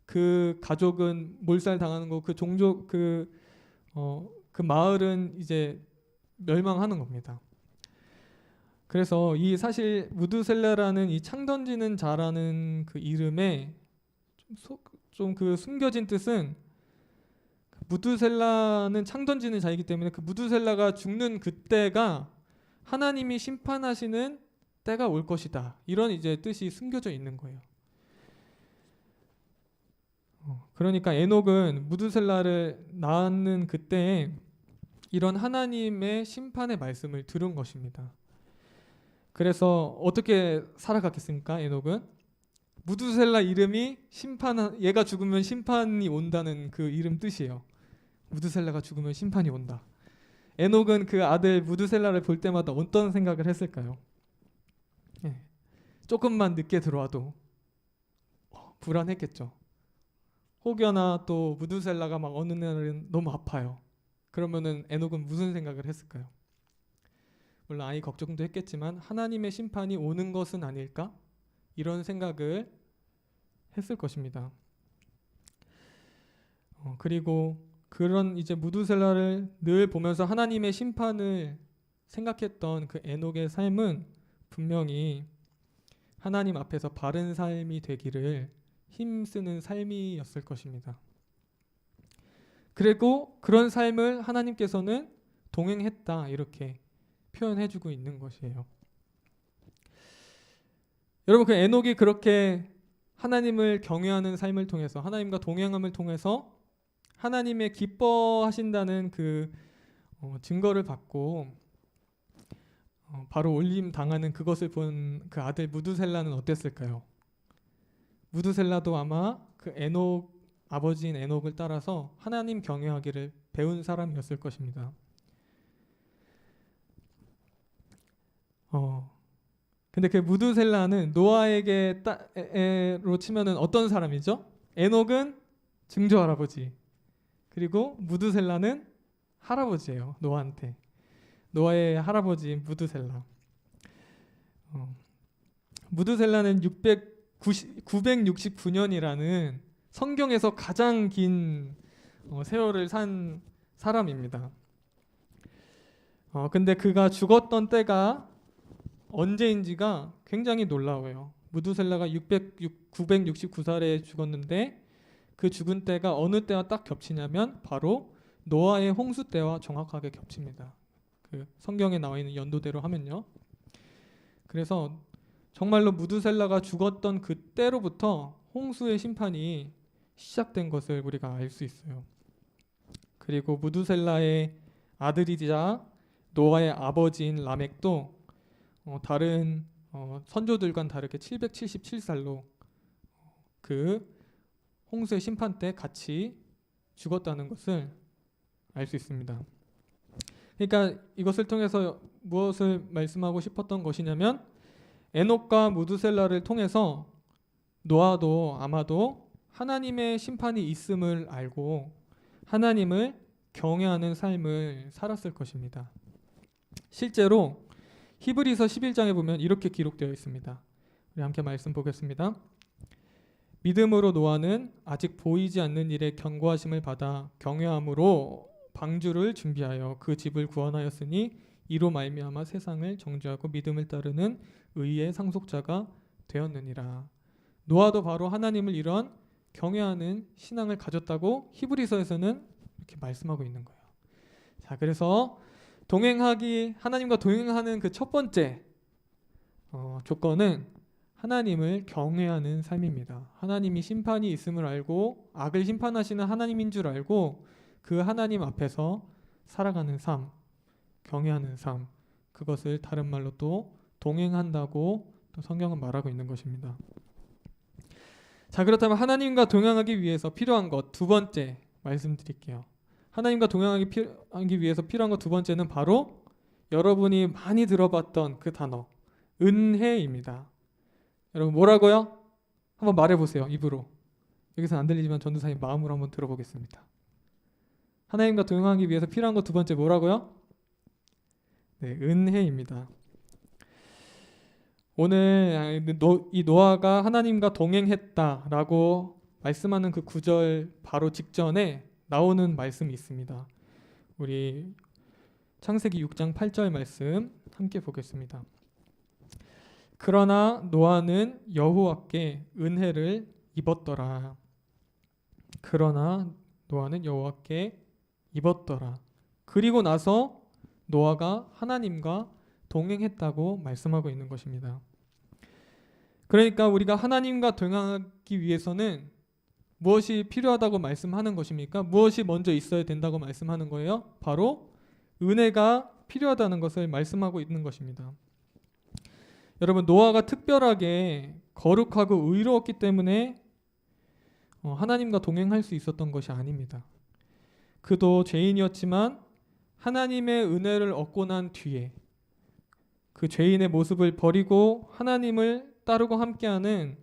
그 가족은 몰살당하는 거고 그 종족 그 마을은 이제 멸망하는 겁니다. 그래서 이 사실 무두셀라라는 이 창 던지는 자라는 그 이름에 좀 그 숨겨진 뜻은 무두셀라는 창 던지는 자이기 때문에 그 무두셀라가 죽는 그때가 하나님이 심판하시는 때가 올 것이다. 이런 이제 뜻이 숨겨져 있는 거예요. 그러니까 에녹은 무두셀라를 낳는 그때에 이런 하나님의 심판의 말씀을 들은 것입니다. 그래서 어떻게 살아갔겠습니까? 에녹은 무두셀라 이름이 얘가 죽으면 심판이 온다는 그 이름 뜻이에요. 무두셀라가 죽으면 심판이 온다. 에녹은 그 아들 무두셀라를 볼 때마다 어떤 생각을 했을까요? 조금만 늦게 들어와도 불안했겠죠. 혹여나 또 무두셀라가 막 어느 날은 너무 아파요. 그러면은 에녹은 무슨 생각을 했을까요? 물론 아이 걱정도 했겠지만 하나님의 심판이 오는 것은 아닐까? 이런 생각을 했을 것입니다. 그리고 그런 이제 무두셀라를 늘 보면서 하나님의 심판을 생각했던 그 에녹의 삶은 분명히 하나님 앞에서 바른 삶이 되기를 힘쓰는 삶이었을 것입니다. 그리고 그런 삶을 하나님께서는 동행했다 이렇게 표현해주고 있는 것이에요. 여러분 그 에녹이 그렇게 하나님을 경외하는 삶을 통해서 하나님과 동행함을 통해서 하나님의 기뻐하신다는 그 증거를 받고 바로 올림 당하는 그것을 본 그 아들 무두셀라는 어땠을까요? 무두셀라도 아마 그 에녹 아버지인 에녹을 따라서 하나님 경외하기를 배운 사람이었을 것입니다. 근데 그 무두셀라는 노아에게로 치면은 어떤 사람이죠? 에녹은 증조 할아버지, 그리고 무두셀라는 할아버지예요. 노아한테. 노아의 할아버지 무두셀라. 무두셀라는 969년이라는 성경에서 가장 긴 세월을 산 사람입니다. 근데 그가 죽었던 때가 언제인지가 굉장히 놀라워요. 무두셀라가 969살에 죽었는데 그 죽은 때가 어느 때와 딱 겹치냐면 바로 노아의 홍수 때와 정확하게 겹칩니다. 그 성경에 나와 있는 연도대로 하면요. 그래서 정말로 무두셀라가 죽었던 그때로부터 홍수의 심판이 시작된 것을 우리가 알 수 있어요. 그리고 무두셀라의 아들이자 노아의 아버지인 라멕도 다른 선조들과는 다르게 777살로 그 홍수의 심판 때 같이 죽었다는 것을 알 수 있습니다. 그러니까 이것을 통해서 무엇을 말씀하고 싶었던 것이냐면 에녹과 무두셀라를 통해서 노아도 아마도 하나님의 심판이 있음을 알고 하나님을 경외하는 삶을 살았을 것입니다. 실제로 히브리서 11장에 보면 이렇게 기록되어 있습니다. 우리 함께 말씀 보겠습니다. 믿음으로 노아는 아직 보이지 않는 일에 경고하심을 받아 경외함으로 방주를 준비하여 그 집을 구원하였으니 이로 말미암아 세상을 정죄하고 믿음을 따르는 의의 상속자가 되었느니라. 노아도 바로 하나님을 이런 경외하는 신앙을 가졌다고 히브리서에서는 이렇게 말씀하고 있는 거예요. 자, 그래서 하나님과 동행하는 그 첫 번째 조건은 하나님을 경외하는 삶입니다. 하나님이 심판이 있음을 알고 악을 심판하시는 하나님인 줄 알고 그 하나님 앞에서 살아가는 삶, 경외하는 삶, 그것을 다른 말로 또 동행한다고 또 성경은 말하고 있는 것입니다. 자, 그렇다면 하나님과 동행하기 위해서 필요한 것 두 번째 말씀드릴게요. 하나님과 동행하기 위해서 필요한 것 두 번째는 바로 여러분이 많이 들어봤던 그 단어 은혜입니다. 여러분 뭐라고요? 한번 말해보세요. 입으로. 여기서는 안 들리지만 전도사님 마음으로 한번 들어보겠습니다. 하나님과 동행하기 위해서 필요한 것 두 번째 뭐라고요? 네, 은혜입니다. 오늘 이 노아가 하나님과 동행했다라고 말씀하는 그 구절 바로 직전에 나오는 말씀이 있습니다. 우리 창세기 6장 8절 말씀 함께 보겠습니다. 그러나 노아는 여호와께 은혜를 입었더라. 그러나 노아는 여호와께 입었더라. 그리고 나서 노아가 하나님과 동행했다고 말씀하고 있는 것입니다. 그러니까 우리가 하나님과 동행하기 위해서는 무엇이 필요하다고 말씀하는 것입니까? 무엇이 먼저 있어야 된다고 말씀하는 거예요? 바로 은혜가 필요하다는 것을 말씀하고 있는 것입니다. 여러분, 노아가 특별하게 거룩하고 의로웠기 때문에 하나님과 동행할 수 있었던 것이 아닙니다. 그도 죄인이었지만 하나님의 은혜를 얻고 난 뒤에 그 죄인의 모습을 버리고 하나님을 따르고 함께하는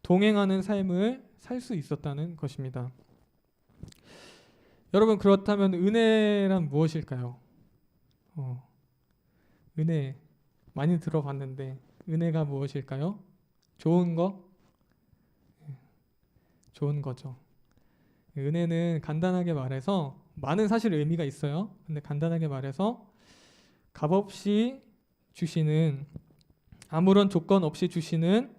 동행하는 삶을 살 수 있었다는 것입니다. 여러분, 그렇다면 은혜란 무엇일까요? 은혜 많이 들어봤는데 은혜가 무엇일까요? 좋은 거? 좋은 거죠. 은혜는 간단하게 말해서 많은 사실 의미가 있어요. 근데 간단하게 말해서 값없이 주시는, 아무런 조건 없이 주시는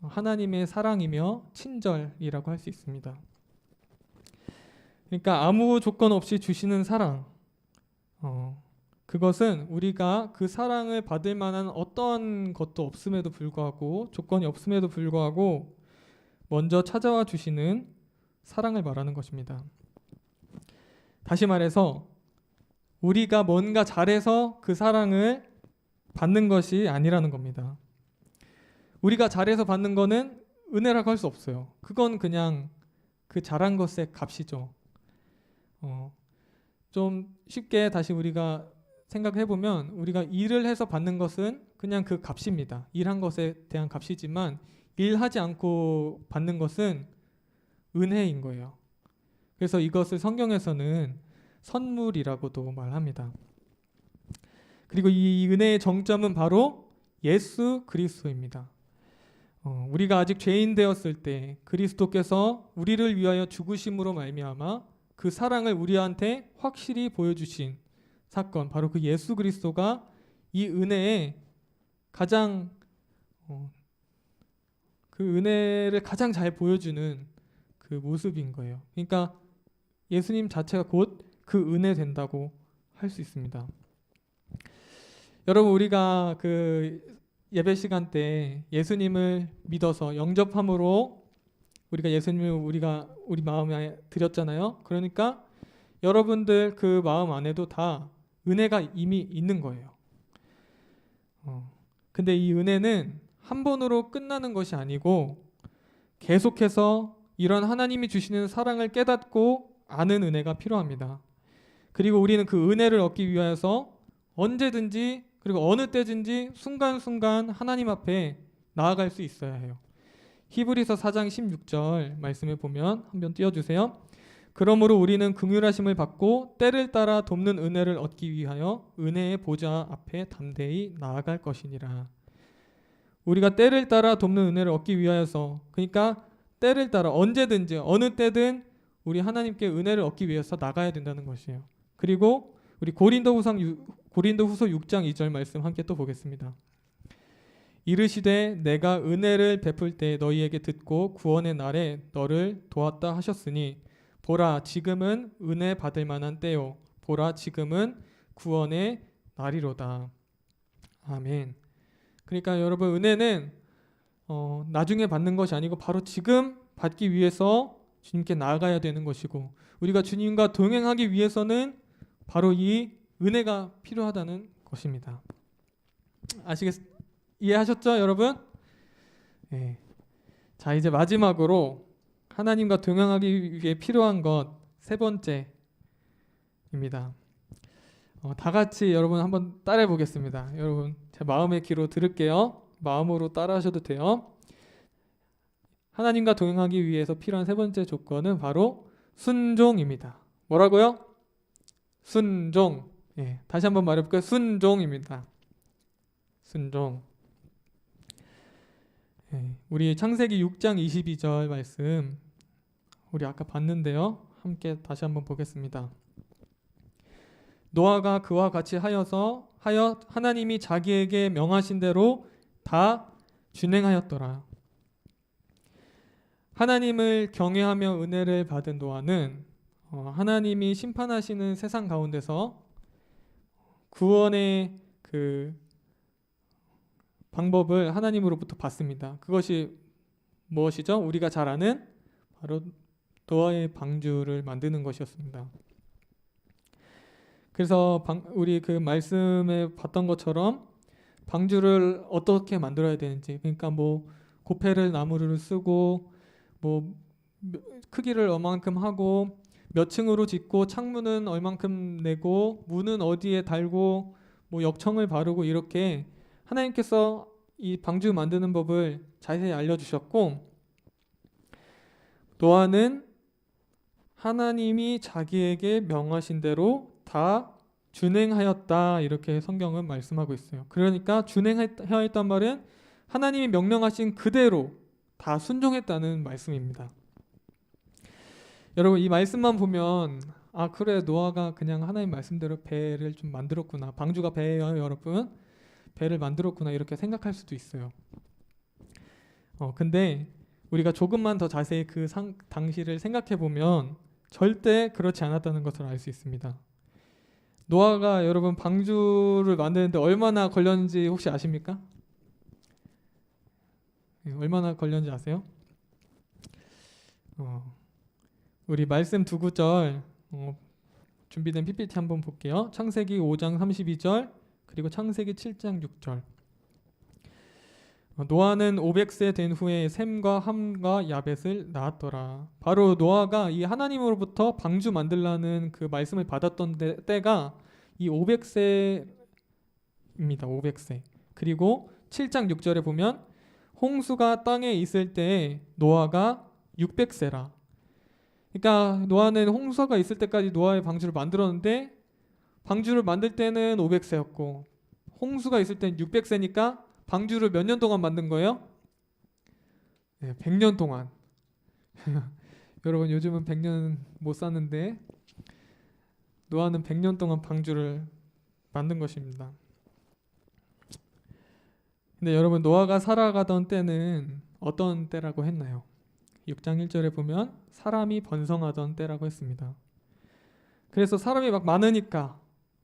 하나님의 사랑이며 친절이라고 할 수 있습니다. 그러니까 아무 조건 없이 주시는 사랑, 그것은 우리가 그 사랑을 받을 만한 어떤 것도 없음에도 불구하고, 조건이 없음에도 불구하고 먼저 찾아와 주시는 사랑을 말하는 것입니다. 다시 말해서 우리가 뭔가 잘해서 그 사랑을 받는 것이 아니라는 겁니다. 우리가 잘해서 받는 거는 은혜라고 할 수 없어요. 그건 그냥 그 잘한 것의 값이죠. 좀 쉽게 다시 우리가 생각해보면 우리가 일을 해서 받는 것은 그냥 그 값입니다. 일한 것에 대한 값이지만 일하지 않고 받는 것은 은혜인 거예요. 그래서 이것을 성경에서는 선물이라고도 말합니다. 그리고 이 은혜의 정점은 바로 예수 그리스도입니다. 우리가 아직 죄인 되었을 때 그리스도께서 우리를 위하여 죽으심으로 말미암아 그 사랑을 우리한테 확실히 보여주신 사건, 바로 그 예수 그리스도가 이 은혜의 가장 그 은혜를 가장 잘 보여주는 그 모습인 거예요. 그러니까 예수님 자체가 곧 그 은혜 된다고 할 수 있습니다. 여러분, 우리가 그 예배 시간 때 예수님을 믿어서 영접함으로 우리가 예수님을 우리 마음에 드렸잖아요. 그러니까 여러분들 그 마음 안에도 다 은혜가 이미 있는 거예요. 근데 이 은혜는 한 번으로 끝나는 것이 아니고 계속해서 이런 하나님이 주시는 사랑을 깨닫고 아는 은혜가 필요합니다. 그리고 우리는 그 은혜를 얻기 위해서 언제든지 그리고 어느 때든지 순간순간 하나님 앞에 나아갈 수 있어야 해요. 히브리서 4장 16절 말씀에 보면 한번 띄워주세요. 그러므로 우리는 긍휼하심을 받고 때를 따라 돕는 은혜를 얻기 위하여 은혜의 보좌 앞에 담대히 나아갈 것이니라. 우리가 때를 따라 돕는 은혜를 얻기 위하여서, 그러니까 때를 따라 언제든지 어느 때든 우리 하나님께 은혜를 얻기 위해서 나가야 된다는 것이에요. 그리고 우리 고린도후서 6장 2절 말씀 함께 또 보겠습니다. 이르시되 내가 은혜를 베풀 때 너희에게 듣고 구원의 날에 너를 도왔다 하셨으니 보라 지금은 은혜 받을 만한 때요 보라 지금은 구원의 날이로다. 아멘. 그러니까 여러분 은혜는 나중에 받는 것이 아니고 바로 지금 받기 위해서 주님께 나아가야 되는 것이고, 우리가 주님과 동행하기 위해서는 바로 이 은혜가 필요하다는 것입니다. 이해하셨죠, 여러분? 네. 자, 이제 마지막으로 하나님과 동행하기 위해 필요한 것 세 번째입니다. 다 같이 여러분 한번 따라해 보겠습니다. 여러분 제 마음의 귀로 들을게요. 마음으로 따라하셔도 돼요. 하나님과 동행하기 위해서 필요한 세 번째 조건은 바로 순종입니다. 뭐라고요? 순종. 예, 다시 한번 말해볼까요? 순종입니다. 순종. 예, 우리 창세기 6장 22절 말씀 우리 아까 봤는데요. 함께 다시 한번 보겠습니다. 노아가 그와 같이 하여 하나님이 자기에게 명하신 대로 다 준행하였더라. 하나님을 경외하며 은혜를 받은 노아는 하나님이 심판하시는 세상 가운데서 구원의 그 방법을 하나님으로부터 받습니다. 그것이 무엇이죠? 우리가 잘 아는 바로 노아의 방주를 만드는 것이었습니다. 그래서 우리 그 말씀에 봤던 것처럼 방주를 어떻게 만들어야 되는지, 그러니까 뭐 고페를 나무를 쓰고 뭐 크기를 얼만큼 하고 몇 층으로 짓고 창문은 얼만큼 내고 문은 어디에 달고 뭐 역청을 바르고, 이렇게 하나님께서 이 방주 만드는 법을 자세히 알려주셨고, 노아는 하나님이 자기에게 명하신 대로 다 준행하였다, 이렇게 성경은 말씀하고 있어요. 그러니까 준행하였단 말은 하나님이 명령하신 그대로 다 순종했다는 말씀입니다. 여러분 이 말씀만 보면 아 그래 노아가 그냥 하나님 말씀대로 배를 좀 만들었구나, 방주가 배예요 여러분, 배를 만들었구나 이렇게 생각할 수도 있어요. 근데 우리가 조금만 더 자세히 그 당시를 생각해 보면 절대 그렇지 않았다는 것을 알 수 있습니다. 노아가 여러분 방주를 만드는데 얼마나 걸렸는지 혹시 아십니까? 얼마나 걸렸는지 아세요? 우리 말씀 두 구절 준비된 PPT 한번 볼게요. 창세기 5장 32절 그리고 창세기 7장 6절. 노아는 500세 된 후에 셈과 함과 야벳을 낳았더라. 바로 노아가 이 하나님으로부터 방주 만들라는 그 말씀을 받았던 때가 이 500세입니다. 500세. 그리고 7장 6절에 보면 홍수가 땅에 있을 때 노아가 600세라. 그러니까 노아는 홍수가 있을 때까지 노아의 방주를 만들었는데 방주를 만들 때는 500세였고 홍수가 있을 때는 600세니까 방주를 몇 년 동안 만든 거예요? 네, 100년 동안. 여러분 요즘은 100년 못 사는데 노아는 100년 동안 방주를 만든 것입니다. 근데 여러분 노아가 살아가던 때는 어떤 때라고 했나요? 6장 1절에 보면 사람이 번성하던 때라고 했습니다. 그래서 사람이 막 많으니까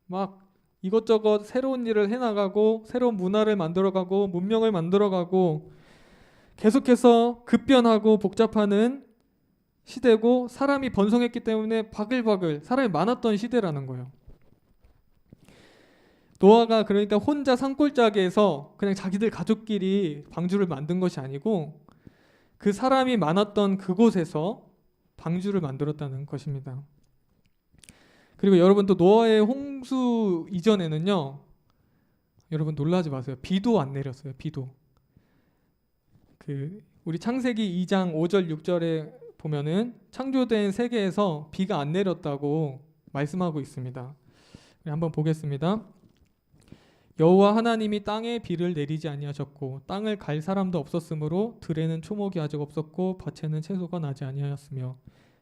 막 이것저것 새로운 일을 해나가고 새로운 문화를 만들어가고 문명을 만들어가고 계속해서 급변하고 복잡하는 시대고 사람이 번성했기 때문에 바글바글 사람이 많았던 시대라는 거예요. 노아가 그러니까 혼자 산골짜기에서 그냥 자기들 가족끼리 방주를 만든 것이 아니고 그 사람이 많았던 그곳에서 방주를 만들었다는 것입니다. 그리고 여러분 또 노아의 홍수 이전에는요, 여러분 놀라지 마세요. 비도 안 내렸어요. 비도. 우리 창세기 2장 5절 6절에 보면은 창조된 세계에서 비가 안 내렸다고 말씀하고 있습니다. 한번 보겠습니다. 여호와 하나님이 땅에 비를 내리지 아니하셨고 땅을 갈 사람도 없었으므로 들에는 초목이 아직 없었고 밭에는 채소가 나지 아니하였으며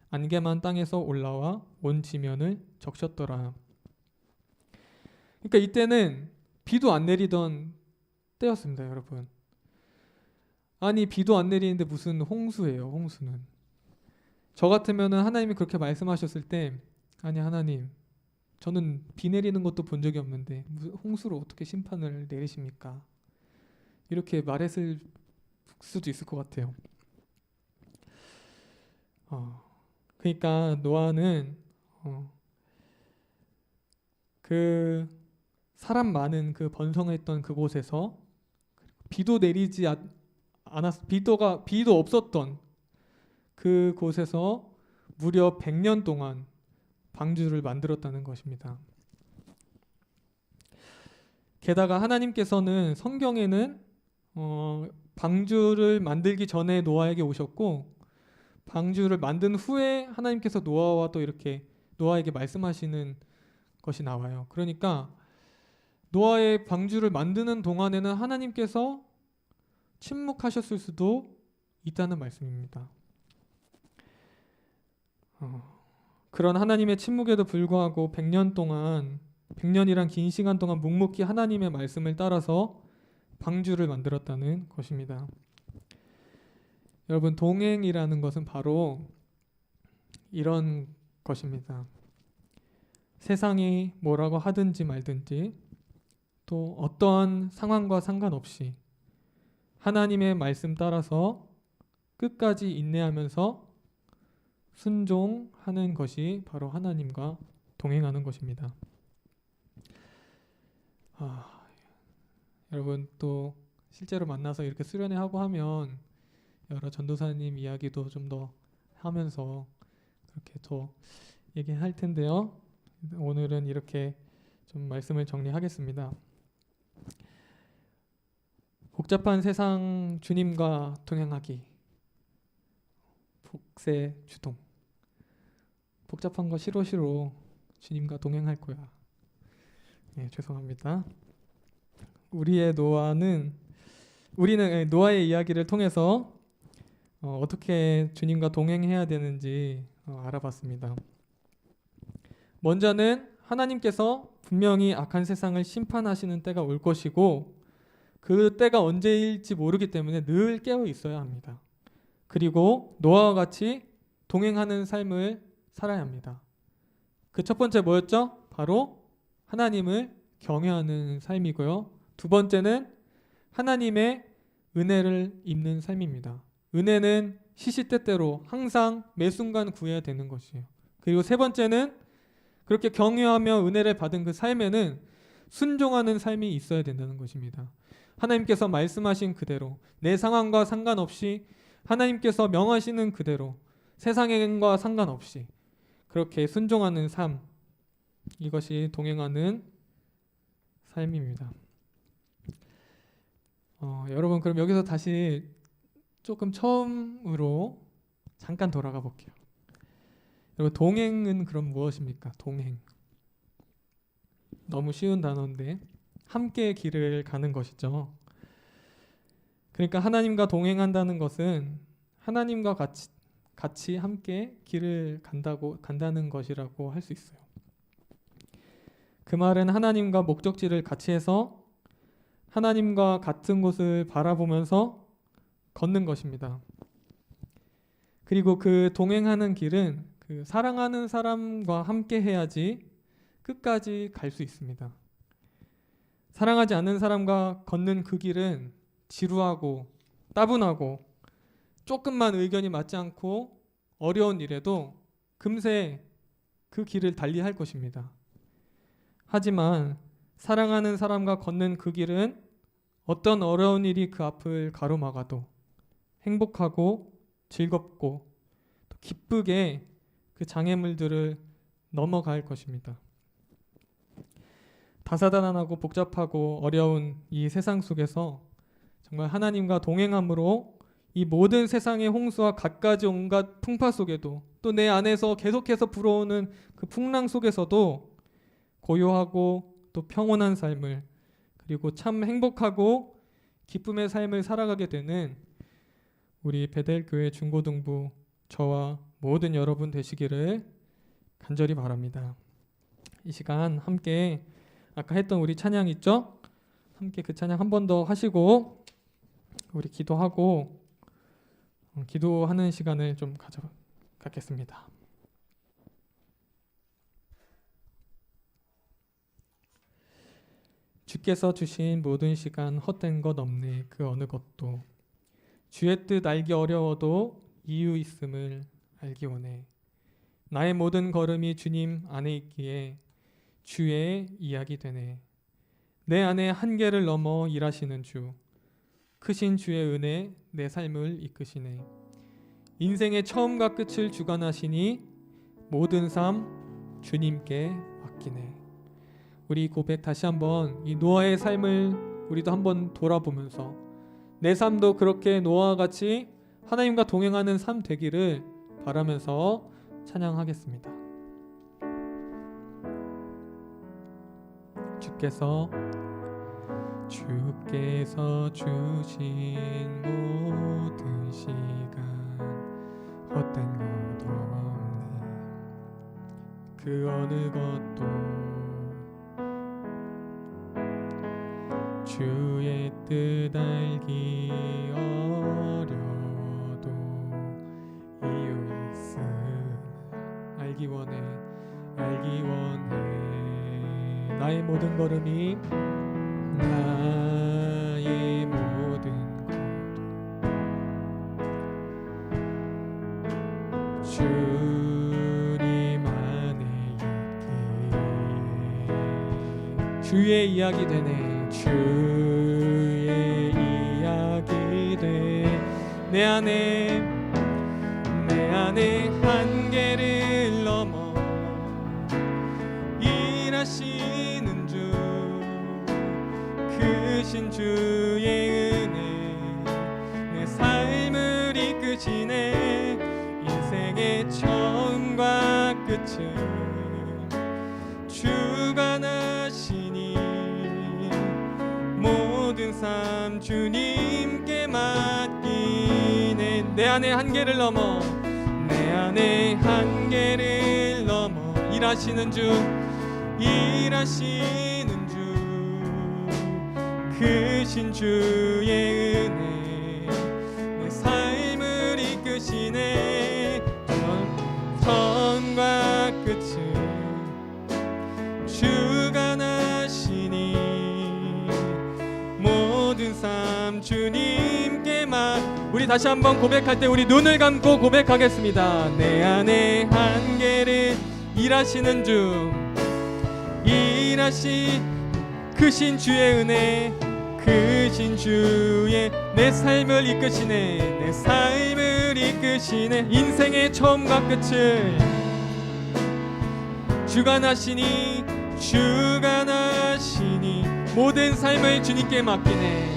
안개만 땅에서 올라와 온 지면을 적셨더라. 그러니까 이때는 비도 안 내리던 때였습니다, 여러분. 아니 비도 안 내리는데 무슨 홍수예요, 홍수는. 저 같으면은 하나님이 그렇게 말씀하셨을 때 아니 하나님 저는 비 내리는 것도 본 적이 없는데 홍수로 어떻게 심판을 내리십니까? 이렇게 말했을 수도 있을 것 같아요. 그러니까 노아는 그 사람 많은 그 번성했던 그곳에서 비도 내리지 비도 없었던 그곳에서 무려 100년 동안 방주를 만들었다는 것입니다. 게다가 하나님께서는 성경에는 방주를 만들기 전에 노아에게 오셨고 방주를 만든 후에 하나님께서 노아와 또 이렇게 노아에게 말씀하시는 것이 나와요. 그러니까 노아의 방주를 만드는 동안에는 하나님께서 침묵하셨을 수도 있다는 말씀입니다. 그런 하나님의 침묵에도 불구하고 100년이란 긴 시간 동안 묵묵히 하나님의 말씀을 따라서 방주를 만들었다는 것입니다. 여러분 동행이라는 것은 바로 이런 것입니다. 세상이 뭐라고 하든지 말든지 또 어떠한 상황과 상관없이 하나님의 말씀 따라서 끝까지 인내하면서 순종하는 것이 바로 하나님과 동행하는 것입니다. 여러분 또 실제로 만나서 이렇게 수련회하고 하면 여러 전도사님 이야기도 좀 더 하면서 그렇게 더 얘기할 텐데요. 오늘은 이렇게 좀 말씀을 정리하겠습니다. 복잡한 세상 주님과 동행하기. 복세 주동. 복잡한 거 싫어 주님과 동행할 거야. 죄송합니다. 우리는 노아의 이야기를 통해서 어떻게 주님과 동행해야 되는지 알아봤습니다. 먼저는 하나님께서 분명히 악한 세상을 심판하시는 때가 올 것이고 그 때가 언제일지 모르기 때문에 늘 깨어 있어야 합니다. 그리고 노아와 같이 동행하는 삶을 살아야 합니다. 그 첫 번째 뭐였죠? 바로 하나님을 경외하는 삶이고요. 두 번째는 하나님의 은혜를 입는 삶입니다. 은혜는 시시때때로 항상 매 순간 구해야 되는 것이에요. 그리고 세 번째는 그렇게 경외하며 은혜를 받은 그 삶에는 순종하는 삶이 있어야 된다는 것입니다. 하나님께서 말씀하신 그대로 내 상황과 상관없이 하나님께서 명하시는 그대로 세상과 상관없이 그렇게 순종하는 삶, 이것이 동행하는 삶입니다. 여러분 그럼 여기서 다시 조금 처음으로 잠깐 돌아가 볼게요. 여러분 동행은 그럼 무엇입니까? 동행. 너무 쉬운 단어인데 함께 길을 가는 것이죠. 그러니까 하나님과 동행한다는 것은 하나님과 같이 함께 길을 간다는 것이라고 할 수 있어요. 그 말은 하나님과 목적지를 같이 해서 하나님과 같은 곳을 바라보면서 걷는 것입니다. 그리고 그 동행하는 길은 그 사랑하는 사람과 함께 해야지 끝까지 갈 수 있습니다. 사랑하지 않는 사람과 걷는 그 길은 지루하고 따분하고 조금만 의견이 맞지 않고 어려운 일에도 금세 그 길을 달리할 것입니다. 하지만 사랑하는 사람과 걷는 그 길은 어떤 어려운 일이 그 앞을 가로막아도 행복하고 즐겁고 또 기쁘게 그 장애물들을 넘어갈 것입니다. 다사다난하고 복잡하고 어려운 이 세상 속에서 정말 하나님과 동행함으로 이 모든 세상의 홍수와 갖가지 온갖 풍파 속에도 또 내 안에서 계속해서 불어오는 그 풍랑 속에서도 고요하고 또 평온한 삶을 그리고 참 행복하고 기쁨의 삶을 살아가게 되는 우리 베델교회 중고등부 저와 모든 여러분 되시기를 간절히 바랍니다. 이 시간 함께 아까 했던 우리 찬양 있죠? 함께 그 찬양 한 번 더 하시고 우리 기도하고 기도하는 시간을 좀 갖겠습니다. 주께서 주신 모든 시간 헛된 것 없네 그 어느 것도 주의 뜻 알기 어려워도 이유 있음을 알기 원해. 나의 모든 걸음이 주님 안에 있기에 주의 이야기 되네. 내 안에 한계를 넘어 일하시는 주 크신 주의 은혜 내 삶을 이끄시네. 인생의 처음과 끝을 주관하시니 모든 삶 주님께 맡기네. 우리 고백 다시 한번 이 노아의 삶을 우리도 한번 돌아보면서 내 삶도 그렇게 노아와 같이 하나님과 동행하는 삶 되기를 바라면서 찬양하겠습니다. 주께서 주신 모든 시간 헛된 것 없네 그 어느 것도 주의 뜻 알기 어려워도 이유 있음 알기 원해 나의 모든 걸음이 나의 모든 걸음 주님 안에 있기에 주의 이야기 되네. 주의 이야기 돼 내 안에 한계를 넘어 일하시는 주 크신 주의 은혜 내 삶을 이끄시네. 인생의 처음과 끝을 주관하시니 모든 삶 주님께 맡기네. 내 안의 한계를 넘어 일하시는 주 크신 주의 은혜 내 삶을 이끄시네. 처음과 끝을 주관하시니 모든 삶 주님께 우리 다시 한번 고백할 때 우리 눈을 감고 고백하겠습니다. 내 안에 한계를 일하시는 주 크신 주의 은혜 크신 주의 내 삶을 이끄시네. 인생의 처음과 끝을 주관하시니 모든 삶을 주님께 맡기네.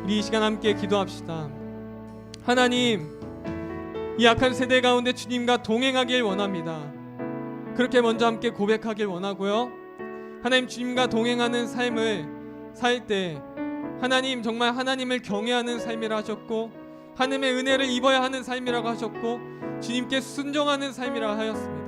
우리 이 시간 함께 기도합시다. 하나님, 이 약한 세대 가운데 주님과 동행하길 원합니다. 그렇게 먼저 함께 고백하길 원하고요. 하나님, 주님과 동행하는 삶을 살 때 하나님 정말 하나님을 경외하는 삶이라 하셨고 하나님의 은혜를 입어야 하는 삶이라고 하셨고 주님께 순종하는 삶이라 하였습니다.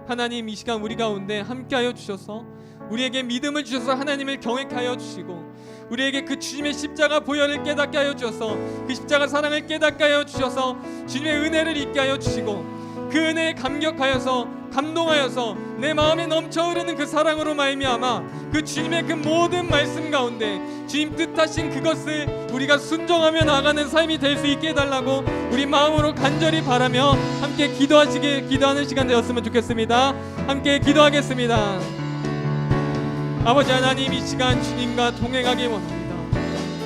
하나님, 이 시간 우리 가운데 함께하여 주셔서 우리에게 믿음을 주셔서 하나님을 경외케 하여 주시고 우리에게 그 주님의 십자가 보혈을 깨닫게 하여 주셔서 그 십자가 사랑을 깨닫게 하여 주셔서 주님의 은혜를 잊게 하여 주시고 그 은혜에 감격하여서 감동하여서 내 마음에 넘쳐 흐르는 그 사랑으로 말미암아 그 주님의 그 모든 말씀 가운데 주님 뜻하신 그것을 우리가 순종하며 나가는 삶이 될 수 있게 해달라고 우리 마음으로 간절히 바라며 함께 기도하는 시간 되었으면 좋겠습니다. 함께 기도하겠습니다. 아버지 하나님, 이 시간 주님과 동행하기 원합니다.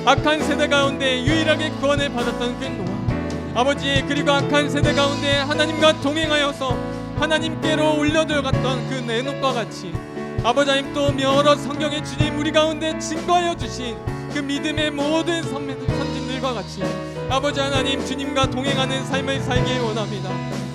악한 세대 가운데 유일하게 구원을 받았던 그 노아 아버지, 그리고 악한 세대 가운데 하나님과 동행하여서 하나님께로 올려들어갔던 그 에녹과 같이 아버지 하나님, 또 여러 성경의 주님 우리 가운데 증거하여 주신 그 믿음의 모든 선진들과 같이 아버지 하나님, 주님과 동행하는 삶을 살기 원합니다.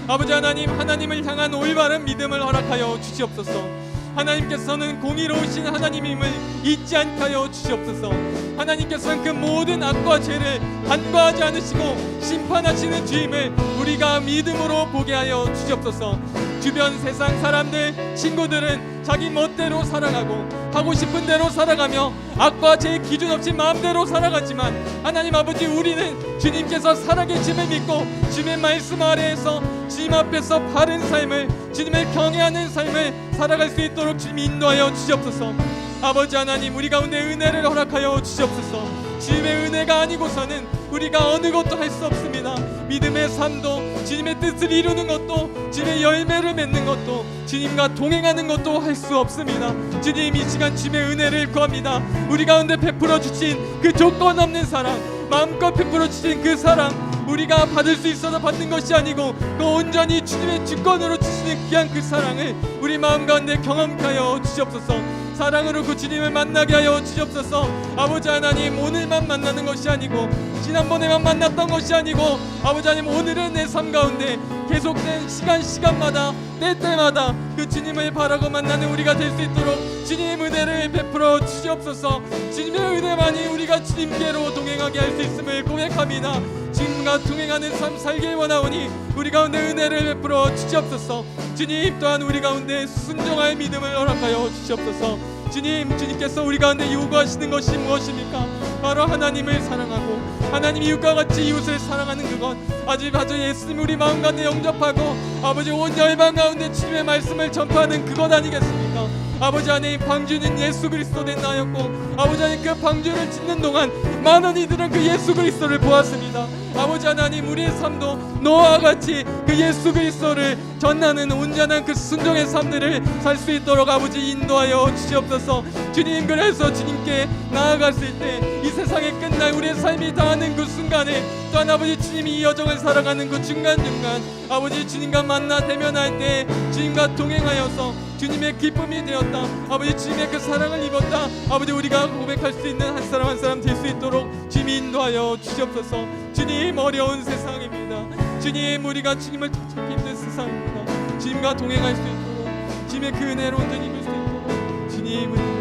아버지 하나님, 하나님을 향한 올바른 믿음을 허락하여 주시옵소서. 하나님께서는 공의로우신 하나님임을 잊지 않게 하여 주시옵소서. 하나님께서는 그 모든 악과 죄를 간과하지 않으시고 심판하시는 주임을 우리가 믿음으로 보게 하여 주시옵소서. 주변 세상 사람들, 친구들은 자기 멋대로 살아가고 하고 싶은 대로 살아가며 악과 죄의 기준 없이 마음대로 살아가지만 하나님 아버지, 우리는 주님께서 살아계심을 믿고 주님의 말씀 아래에서 주님 앞에서 바른 삶을, 주님을 경외하는 삶을 살아갈 수 있도록 주님 인도하여 주시옵소서. 아버지 하나님, 우리 가운데 은혜를 허락하여 주시옵소서. 주님의 은혜가 아니고서는 우리가 어느 것도 할 수 없습니다. 믿음의 삶도, 주님의 뜻을 이루는 것도, 주님의 열매를 맺는 것도, 주님과 동행하는 것도 할 수 없습니다. 주님, 이 시간 주님의 은혜를 구합니다. 우리 가운데 베풀어 주신 그 조건 없는 사랑, 마음껏 베풀어 주신 그 사랑, 우리가 받을 수 있어서 받는 것이 아니고 그 온전히 주님의 주권으로 주시는 귀한 그 사랑을 우리 마음 가운데 경험케 하여 주시옵소서. 사랑으로 그 주님을 만나게 하여 주시옵소서. 아버지 하나님, 오늘만 만나는 것이 아니고 지난번에만 만났던 것이 아니고 아버지 하나님, 오늘은 내 삶 가운데 계속된 시간마다 때때마다 그 주님을 바라고 만나는 우리가 될 수 있도록 주님 은혜를 베풀어 주시옵소서. 주님의 은혜만이 우리가 주님께로 동행하게 할 수 있음을 고백합니다. 주님과 동행하는 삶 살길 원하오니 우리 가운데 은혜를 베풀어 주시옵소서. 주님 또한 우리 가운데 순종할 믿음을 허락하여 주시옵소서. 주님께서 우리 가운데 요구하시는 것이 무엇입니까? 바로 하나님을 사랑하고 하나님 이웃과 같이 이웃을 사랑하는 그것, 아주 예수님 우리 마음 가운데 영접하고 아버지 온 열방 가운데 주님의 말씀을 전파하는 그것 아니겠습니까? 아버지 하나님, 방주는 예수 그리스도 된 나였고 아버지 하나님, 그 방주를 짓는 동안 많은 이들은 그 예수 그리스도를 보았습니다. 아버지 하나님, 우리의 삶도 노아와 같이 그 예수 그리스도를 전하는 온전한 그 순종의 삶들을 살 수 있도록 아버지 인도하여 주시옵소서. 주님, 그래서 주님께 나아갔을 때 이 세상에 끝날 우리의 삶이 다하는 그 순간에 또한 아버지 주님이 이 여정을 살아가는 그 중간중간 아버지 주님과 만나 대면할 때 주님과 동행하여서 주님의 기쁨이 되었다, 아버지 주님의 그 사랑을 입었다, 아버지 우리가 고백할 수 있는 한 사람 한 사람 될 수 있도록 주님 인도하여 주시옵소서. 주님, 어려운 세상입니다. 주님, 우리가 주님을 더 찾기 힘든 세상입니다. 주님과 동행할 수 있도록 주님의 그 은혜로 온전히 입을 수 있도록 주님을 주시옵소서.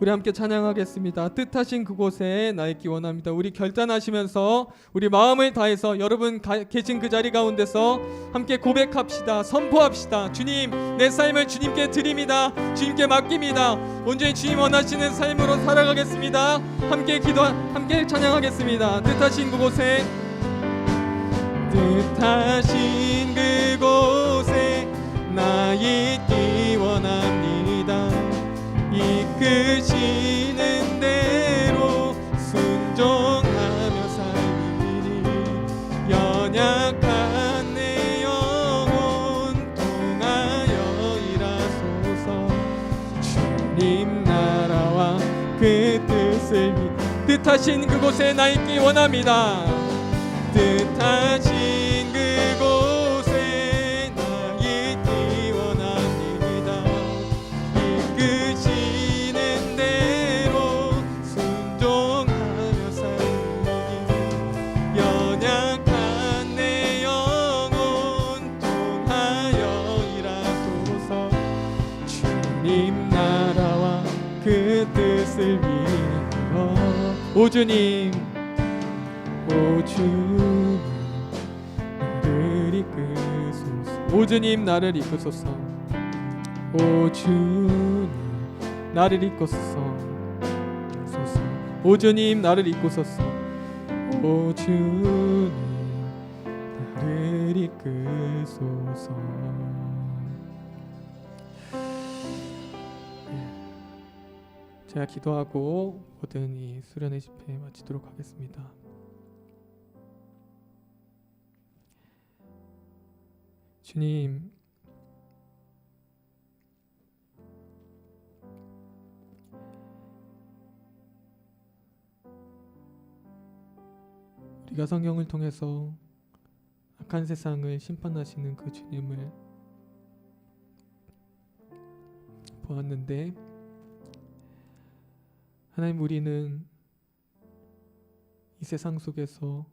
우리 함께 찬양하겠습니다. 뜻하신 그곳에 나 있기 원합니다. 우리 결단하시면서 우리 마음을 다해서 여러분 계신 그 자리 가운데서 함께 고백합시다. 선포합시다. 주님, 내 삶을 주님께 드립니다. 주님께 맡깁니다. 온전히 주님 원하시는 삶으로 살아가겠습니다. 함께 찬양하겠습니다. 뜻하신 그곳에, 뜻하신 그곳에 나 있기 원합니다. 이끄시는 대로 순종하며 살리니 연약한 내 영혼 통하여 일하소서. 주님 나라와 그 뜻을 뜻하신 그곳에 나 있기 원합니다. 뜻하신 그곳에 나 있기 원합니다. 이끄시는 대로 순종하며 살리니 연약한 내 영혼 통하여 일하소서. 주님 나라와 그 뜻을 위하여. 오 주님, 오 주님 나를 이끄소서. 오 주님 나를 이끄소서. 오 주님 나를 이끄소서. 오 주님 나를 이끄소서. 오 주님 나를 이끄소서. 제가 기도하고 모든 이 수련회 집회 마치도록 하겠습니다. 주님, 우리가 성경을 통해서 악한 세상을 심판하시는 그 주님을 보았는데, 하나님, 우리는 이 세상 속에서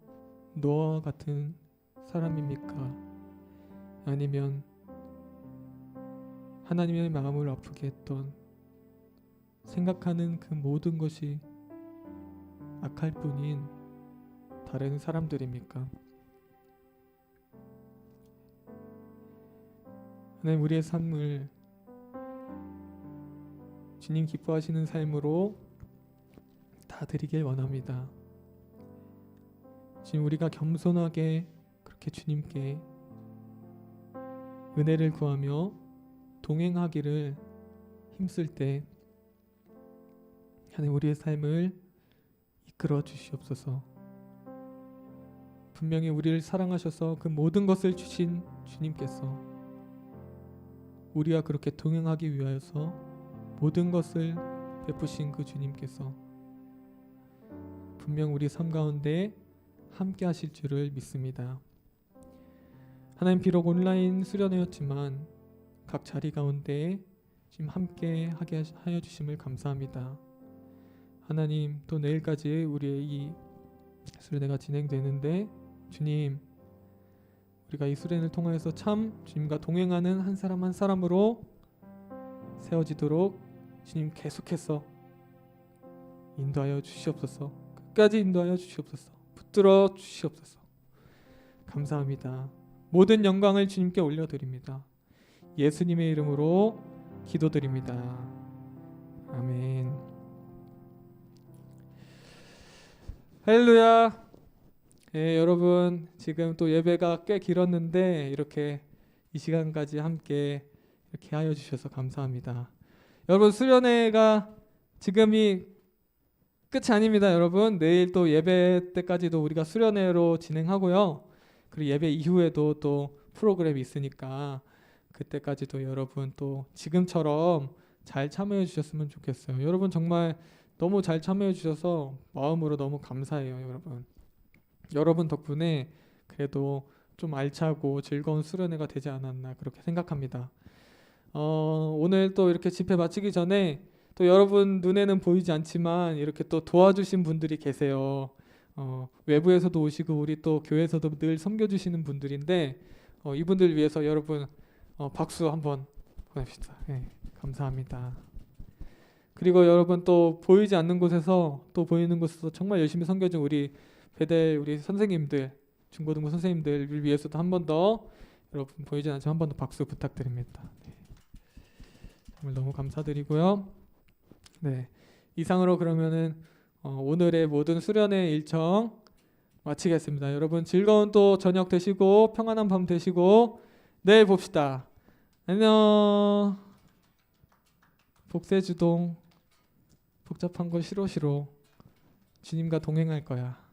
노아와 같은 사람입니까? 아니면 하나님의 마음을 아프게 했던, 생각하는 그 모든 것이 악할 뿐인 다른 사람들입니까? 하나님, 우리의 삶을 주님 기뻐하시는 삶으로 다 드리길 원합니다. 지금 우리가 겸손하게 그렇게 주님께 은혜를 구하며 동행하기를 힘쓸 때 하나님, 우리의 삶을 이끌어 주시옵소서. 분명히 우리를 사랑하셔서 그 모든 것을 주신 주님께서 우리와 그렇게 동행하기 위하여서 모든 것을 베푸신 그 주님께서 분명 우리 삶 가운데 함께 하실 줄을 믿습니다. 하나님, 비록 온라인 수련회였지만 각 자리 가운데 지금 함께 하게 하여 주심을 감사합니다. 하나님, 또 내일까지 우리의 이 수련회가 진행되는데 주님, 우리가 이 수련을 통하여서 참 주님과 동행하는 한 사람 한 사람으로 세워지도록 주님 계속해서 인도하여 주시옵소서. 끝까지 인도하여 주시옵소서. 붙들어 주시옵소서. 감사합니다. 모든 영광을 주님께 올려드립니다. 예수님의 이름으로 기도드립니다. 아멘. 할렐루야. 여러분, 지금 또 예배가 꽤 길었는데 이렇게 이 시간까지 함께 이렇게 하여 주셔서 감사합니다. 여러분, 수련회가 지금이 끝이 아닙니다. 여러분, 내일 또 예배 때까지도 우리가 수련회로 진행하고요. 그리고 예배 이후에도 또 프로그램이 있으니까 그때까지도 여러분 또 지금처럼 잘 참여해 주셨으면 좋겠어요. 여러분, 정말 너무 잘 참여해 주셔서 마음으로 너무 감사해요. 여러분 덕분에 그래도 좀 알차고 즐거운 수련회가 되지 않았나 그렇게 생각합니다. 오늘 또 이렇게 집회 마치기 전에 또 여러분 눈에는 보이지 않지만 이렇게 또 도와주신 분들이 계세요. 외부에서도 오시고 우리 또 교회에서도 늘 섬겨주시는 분들인데 이분들 위해서 여러분 박수 한번 보냅시다. 네, 감사합니다. 그리고 여러분, 또 보이지 않는 곳에서 또 보이는 곳에서 정말 열심히 섬겨준 우리 베델 우리 선생님들, 중고등부 선생님들을 위해서도 한 번 더 여러분 보이지 않지만 한 번 더 박수 부탁드립니다. 네. 정말 너무 감사드리고요. 네, 이상으로 그러면은 오늘의 모든 수련회 일정 마치겠습니다. 여러분, 즐거운 또 저녁 되시고 평안한 밤 되시고 내일 봅시다. 안녕. 복세주동 복잡한 거 싫어. 주님과 동행할 거야.